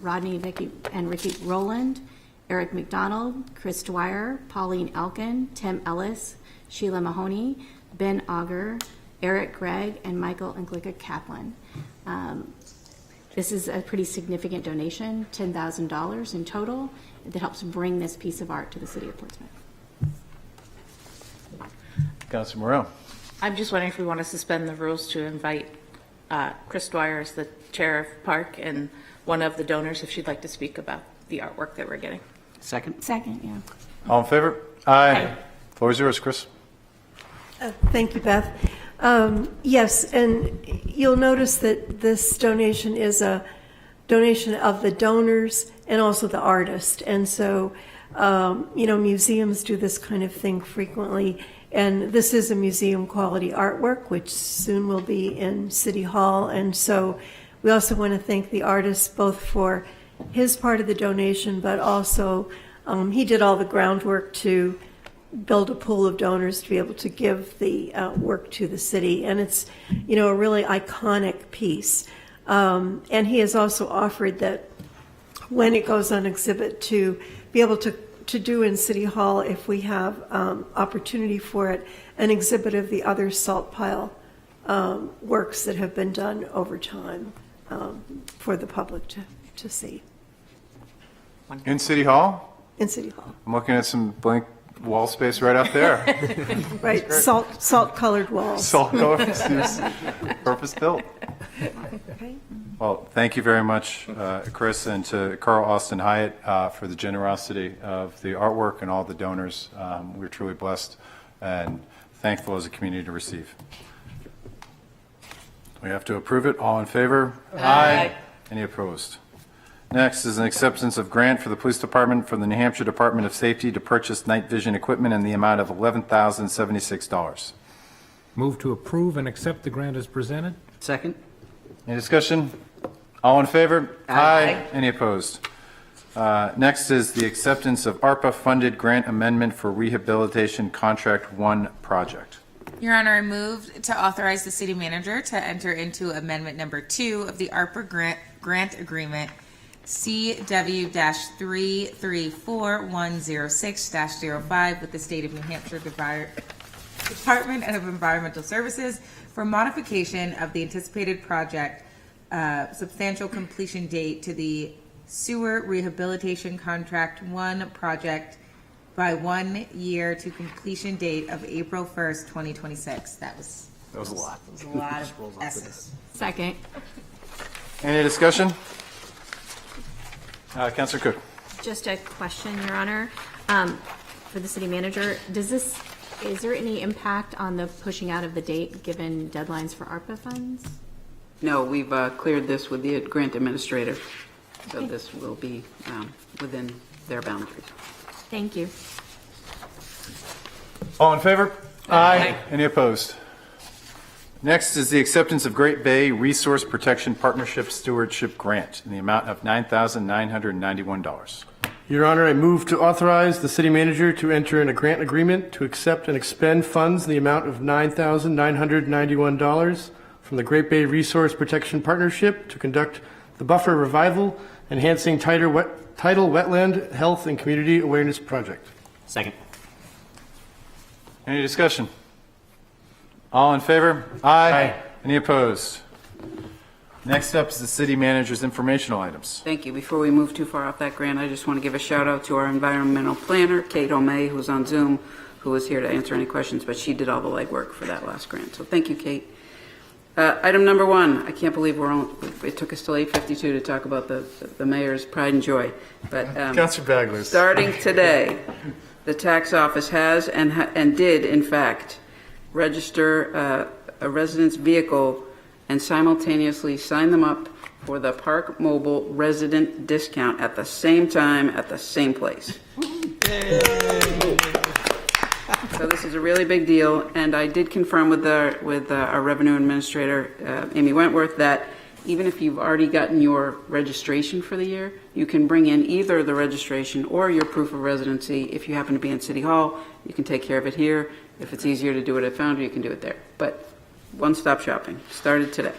Rodney, Vicky, and Ricky Rowland, Eric McDonald, Chris Dwyer, Pauline Elkin, Tim Ellis, Sheila Mahoney, Ben Auger, Eric Gregg, and Michael and Glicka Kaplan. This is a pretty significant donation, $10,000 in total, that helps bring this piece of art to the city of Portsmouth. Councilor Morel. I'm just wondering if we want to suspend the rules to invite Chris Dwyer as the chair of Park and one of the donors if she'd like to speak about the artwork that we're getting. Second? Second, yeah. All in favor? Aye. Floor is yours, Chris. Thank you, Beth. Yes, and you'll notice that this donation is a donation of the donors and also the artist. And so, museums do this kind of thing frequently. And this is a museum quality artwork, which soon will be in City Hall. And so we also want to thank the artist both for his part of the donation, but also he did all the groundwork to build a pool of donors to be able to give the work to the city. And it's, a really iconic piece. And he has also offered that when it goes on exhibit to be able to do in City Hall, if we have opportunity for it, an exhibit of the other salt pile works that have been done over time for the public to see In City Hall? in City Hall. I'm looking at some blank wall space right up there. Right, salt-colored walls. Salt seems purpose-built. Okay. Well, thank you very much, Chris, and to Carl Austin Hyatt for the generosity of the artwork and all the donors. We're truly blessed and thankful as a community to receive. We have to approve it. All in favor? Aye. Any opposed? Next is an acceptance of grant for the Police Department from the New Hampshire Department of Safety to purchase night vision equipment in the amount of $11,076. Move to approve and accept the grant as presented. Second? Any discussion? All in favor? Aye. Any opposed? Next is the acceptance of ARPA-funded grant amendment for Rehabilitation Contract 1 project. Your Honor, I move to authorize the city manager to enter into amendment number 2 of the ARPA grant agreement CW-334106-05 with the State of New Hampshire Department of Environmental Services for modification of the anticipated project substantial completion date to the Sewer Rehabilitation Contract 1 project by 1 year to completion date of April 1st, 2026. That was a lot. That was a lot of S's. Second. Any discussion? Councilor Cook. Just a question, Your Honor, for the city manager. Does this Is there any impact on the pushing out of the date, given deadlines for ARPA funds? No, we've cleared this with the grant administrator, so this will be within their boundaries. Thank you. All in favor? Aye. Any opposed? Next is the acceptance of Great Bay Resource Protection Partnership Stewardship Grant in the amount of $9,991. Your Honor, I move to authorize the city manager to enter in a grant agreement to accept and expend funds in the amount of $9,991 from the Great Bay Resource Protection Partnership to conduct the Buffer Revival Enhancing Tidal Wetland Health and Community Awareness Project. Second. Any discussion? All in favor? Aye. Any opposed? Next up is the city manager's informational items. Thank you. Before we move too far off that grant, I just want to give a shout out to our environmental planner, Kate O'May, who's on Zoom, who was here to answer any questions, but she did all the legwork for that last grant. So thank you, Kate. Item number 1, I can't believe it took us till 8:52 to talk about the mayor's pride and joy. But Councilor Bagley. starting today, the tax office has and did, in fact, register a resident's vehicle and simultaneously sign them up for the Park Mobile resident discount at the same time at the same place. So this is a really big deal, and I did confirm with our revenue administrator, Amy Wentworth, that even if you've already gotten your registration for the year, you can bring in either the registration or your proof of residency. If you happen to be in City Hall, you can take care of it here. If it's easier to do it at Foundry, you can do it there. But one-stop shopping started today.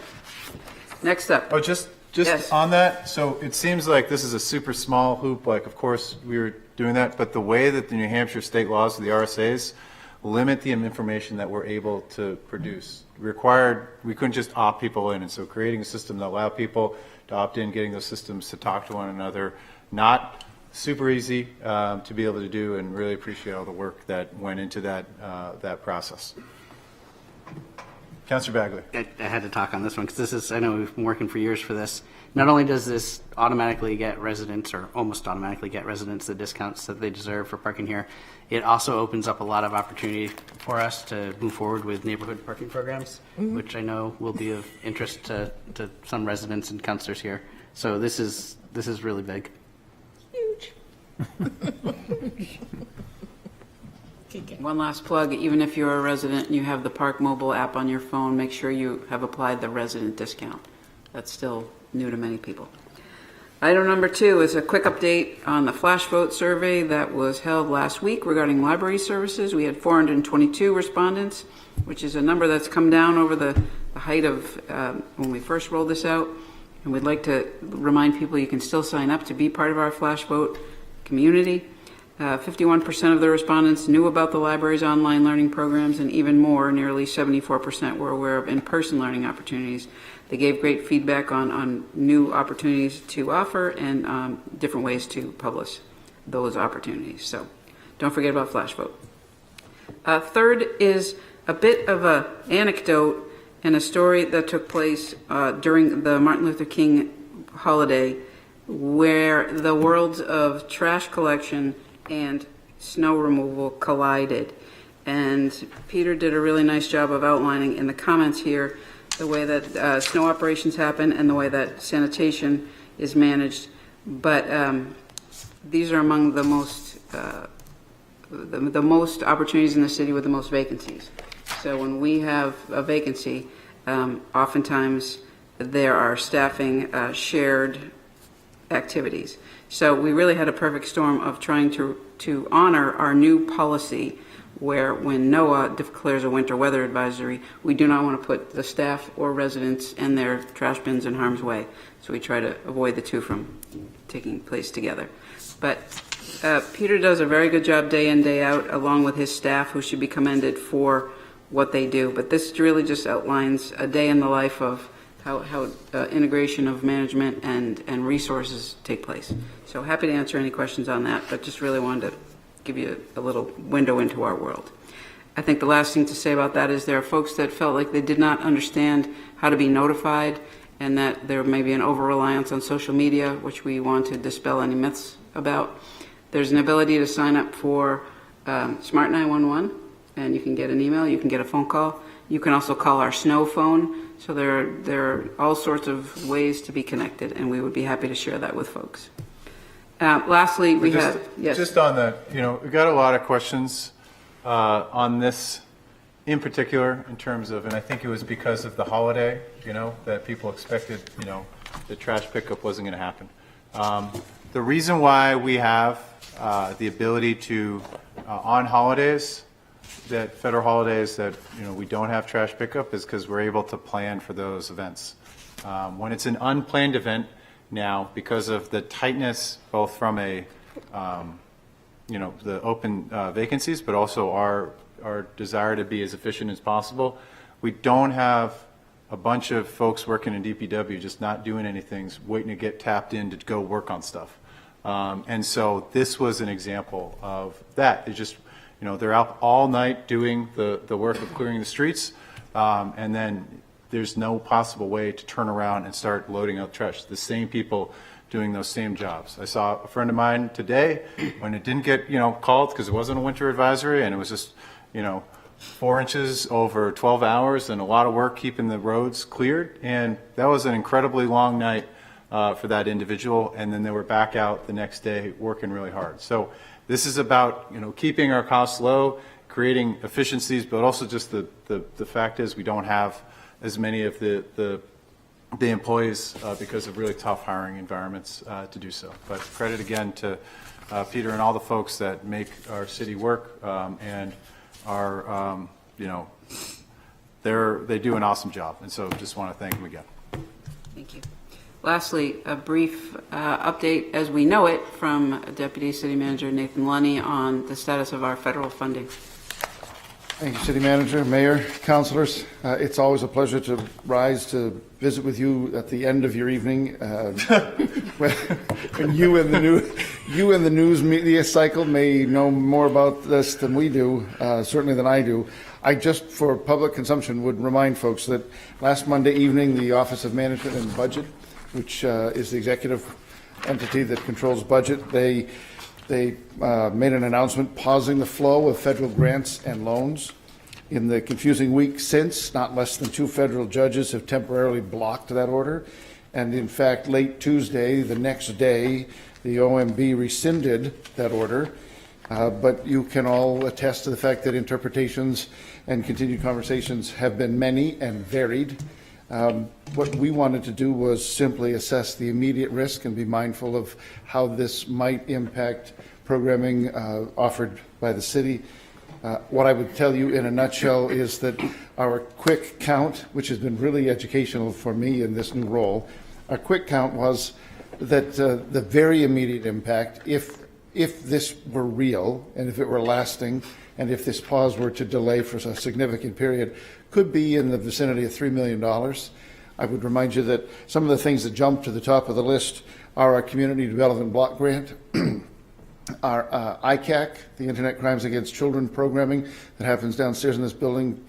Next up. Oh, just Yes. on that, so it seems like this is a super small hoop, like, of course, we were doing that, but the way that the New Hampshire state laws, the RSAs, limit the information that we're able to produce. We couldn't just opt people in, and so creating a system that allow people to opt in, getting those systems to talk to one another, not super easy to be able to do, and really appreciate all the work that went into that process. Councilor Bagley. I had to talk on this one because I know we've been working for years for this. Not only does this automatically get residents, or almost automatically get residents, the discounts that they deserve for parking here, it also opens up a lot of opportunity for us to move forward with neighborhood parking programs, which I know will be of interest to some residents and councilors here. So this is really big. One last plug, even if you're a resident and you have the Park Mobile app on your phone, make sure you have applied the resident discount. That's still new to many people. Item number 2 is a quick update on the flash vote survey that was held last week regarding library services. We had 422 respondents, which is a number that's come down over the height of when we first rolled this out. And we'd like to remind people you can still sign up to be part of our flash vote community. 51% of the respondents knew about the library's online learning programs, and even more, nearly 74% were aware of in-person learning opportunities. They gave great feedback on new opportunities to offer and different ways to publish those opportunities. So don't forget about Flash Vote. Third is a bit of an anecdote and a story that took place during the Martin Luther King holiday, where the worlds of trash collection and snow removal collided. And Peter did a really nice job of outlining in the comments here the way that snow operations happen and the way that sanitation is managed. But these are among the most opportunities in the city with the most vacancies. So when we have a vacancy, oftentimes there are staffing shared activities. So we really had a perfect storm of trying to honor our new policy, where when NOAA declares a winter weather advisory, we do not want to put the staff or residents and their trash bins in harm's way. So we try to avoid the two from taking place together. But Peter does a very good job day in, day out, along with his staff, who should be commended for what they do. But this really just outlines a day in the life of how integration of management and resources take place. So happy to answer any questions on that, but just really wanted to give you a little window into our world. I think the last thing to say about that is there are folks that felt like they did not understand how to be notified, and that there may be an over-reliance on social media, which we want to dispel any myths about. There's an ability to sign up for Smart 911, and you can get an email, you can get a phone call. You can also call our snow phone. So there are all sorts of ways to be connected, and we would be happy to share that with folks. Lastly, we Just- have, yes. Just on the, we got a lot of questions on this in particular in terms of, and I think it was because of the holiday, that people expected, the trash pickup wasn't going to happen. The reason why we have the ability to, on holidays, that federal holidays that, we don't have trash pickup is because we're able to plan for those events. When it's an unplanned event now, because of the tightness, both from a, the open vacancies, but also our desire to be as efficient as possible, we don't have a bunch of folks working in DPW just not doing anything, waiting to get tapped in to go work on stuff. And so this was an example of that. It just, they're out all night doing the work of clearing the streets, and then there's no possible way to turn around and start loading up trash. The same people doing those same jobs. I saw a friend of mine today when it didn't get, called because it wasn't a winter advisory and it was just, 4 inches over 12 hours and a lot of work keeping the roads cleared. And that was an incredibly long night for that individual. And then they were back out the next day working really hard. So this is about, keeping our costs low, creating efficiencies, but also just the fact is we don't have as many of the employees because of really tough hiring environments to do so. But credit again to Peter and all the folks that make our city work and are, they do an awesome job. And so just want to thank them again. Thank you. Lastly, a brief update as we know it from Deputy City Manager Nathan Lunny on the status of our federal funding. Thank you, City Manager, Mayor, Councilors. It's always a pleasure to rise to visit with you at the end of your evening when you and the news media cycle may know more about this than we do, certainly than I do. I just, for public consumption, would remind folks that last Monday evening, the Office of Management and Budget, which is the executive entity that controls budget, they made an announcement pausing the flow of federal grants and loans. In the confusing week since, not less than 2 federal judges have temporarily blocked that order. And in fact, late Tuesday, the next day, the OMB rescinded that order. But you can all attest to the fact that interpretations and continued conversations have been many and varied. What we wanted to do was simply assess the immediate risk and be mindful of how this might impact programming offered by the city. What I would tell you in a nutshell is that our quick count, which has been really educational for me in this new role, our quick count was that the very immediate impact, if this were real and if it were lasting and if this pause were to delay for a significant period, could be in the vicinity of $3 million. I would remind you that some of the things that jump to the top of the list are our Community Development Block Grant, our ICAC, the Internet Crimes Against Children programming that happens downstairs in this building,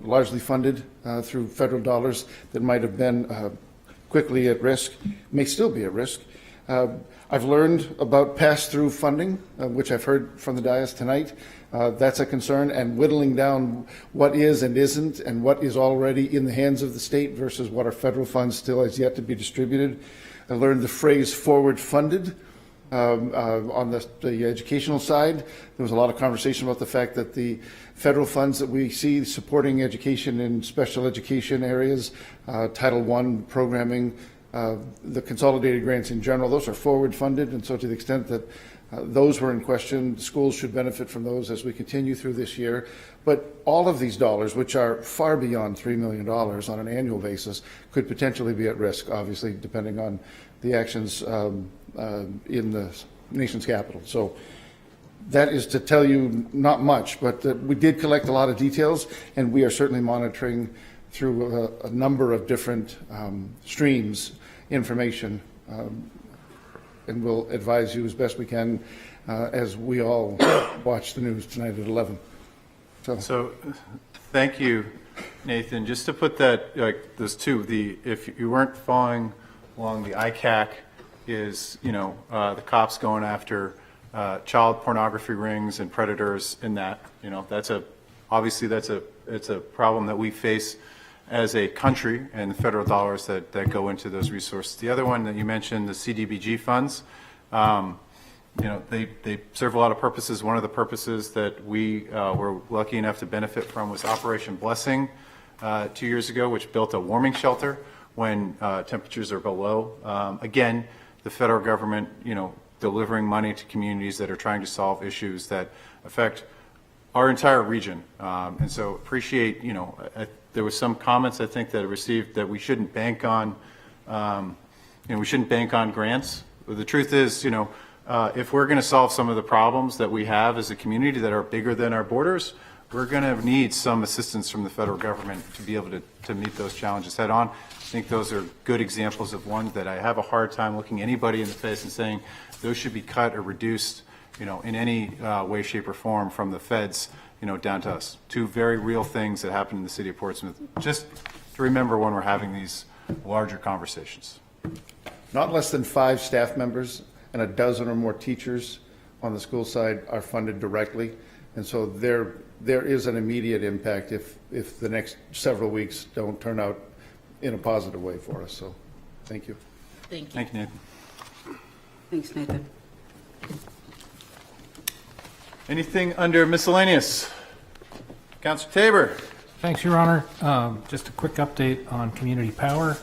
largely funded through federal dollars that might have been quickly at risk, may still be at risk. I've learned about pass-through funding, which I've heard from the dais tonight. That's a concern, and whittling down what is and isn't and what is already in the hands of the state versus what are federal funds still has yet to be distributed. I learned the phrase forward funded. On the educational side, there was a lot of conversation about the fact that the federal funds that we see supporting education in special education areas, Title I programming, the consolidated grants in general, those are forward funded. And so to the extent that those were in question, schools should benefit from those as we continue through this year. But all of these dollars, which are far beyond $3 million on an annual basis, could potentially be at risk, obviously, depending on the actions in the nation's capital. So that is to tell you not much, but we did collect a lot of details, and we are certainly monitoring through a number of different streams information, and we'll advise you as best we can as we all watch the news tonight at 11. So thank you, Nathan. Just to put that, like those two, if you weren't following along, the ICAC is, the cops going after child pornography rings and predators in that, that's a Obviously, it's a problem that we face as a country, and the federal dollars that go into those resources. The other one that you mentioned, the CDBG funds, they serve a lot of purposes. One of the purposes that we were lucky enough to benefit from was Operation Blessing 2 years ago, which built a warming shelter when temperatures are below. Again, the federal government, delivering money to communities that are trying to solve issues that affect our entire region. And so appreciate, there was some comments I think that I received that we shouldn't bank on, we shouldn't bank on grants. But the truth is, if we're going to solve some of the problems that we have as a community that are bigger than our borders, we're going to need some assistance from the federal government to be able to meet those challenges head on. I think those are good examples of ones that I have a hard time looking anybody in the face and saying those should be cut or reduced, in any way, shape, or form from the feds, down to us. Two very real things that happen in the city of Portsmouth. Just to remember when we're having these larger conversations. Not less than 5 staff members and a dozen or more teachers on the school side are funded directly. And so there is an immediate impact if the next several weeks don't turn out in a positive way for us. So thank you. Thank you. Thank you, Nathan. Thanks, Nathan. Anything under miscellaneous? Councilor Tabor. Thanks, Your Honor. Just a quick update on community power.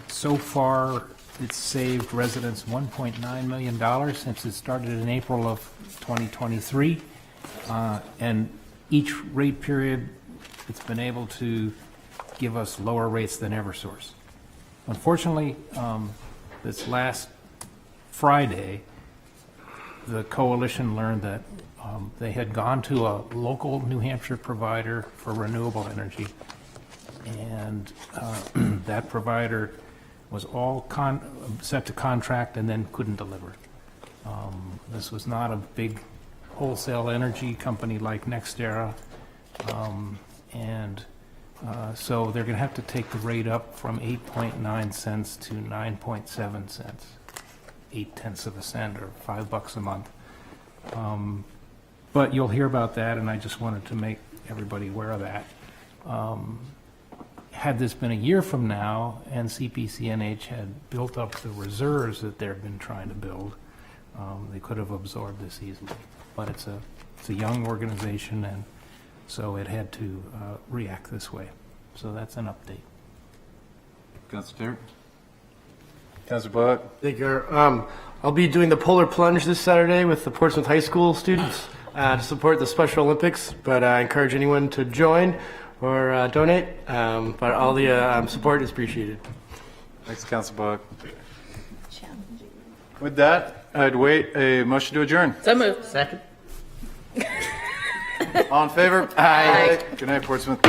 So far, it's saved residents $1.9 million since it started in April of 2023. And each rate period, it's been able to give us lower rates than Eversource. Unfortunately, this last Friday, the coalition learned that they had gone to a local New Hampshire provider for renewable energy, and that provider was all set to contract and then couldn't deliver. This was not a big wholesale energy company like NextEra, and so they're going to have to take the rate up from 8.9 cents to 9.7 cents, 0.8 of a cent or $5 a month. But you'll hear about that, and I just wanted to make everybody aware of that. Had this been a year from now and CPCNH had built up the reserves that they've been trying to build, they could have absorbed this easily. But it's a young organization, and so it had to react this way. So that's an update. Councilor Tabor. Councilor Bullock. Thank you. I'll be doing the polar plunge this Saturday with the Portsmouth High School students to support the Special Olympics, but I encourage anyone to join or donate, but all the support is appreciated. Thanks, Councilor Bullock. With that, I'd wait a motion to adjourn. So moved. Second. All in favor? Aye. Good night, Portsmouth.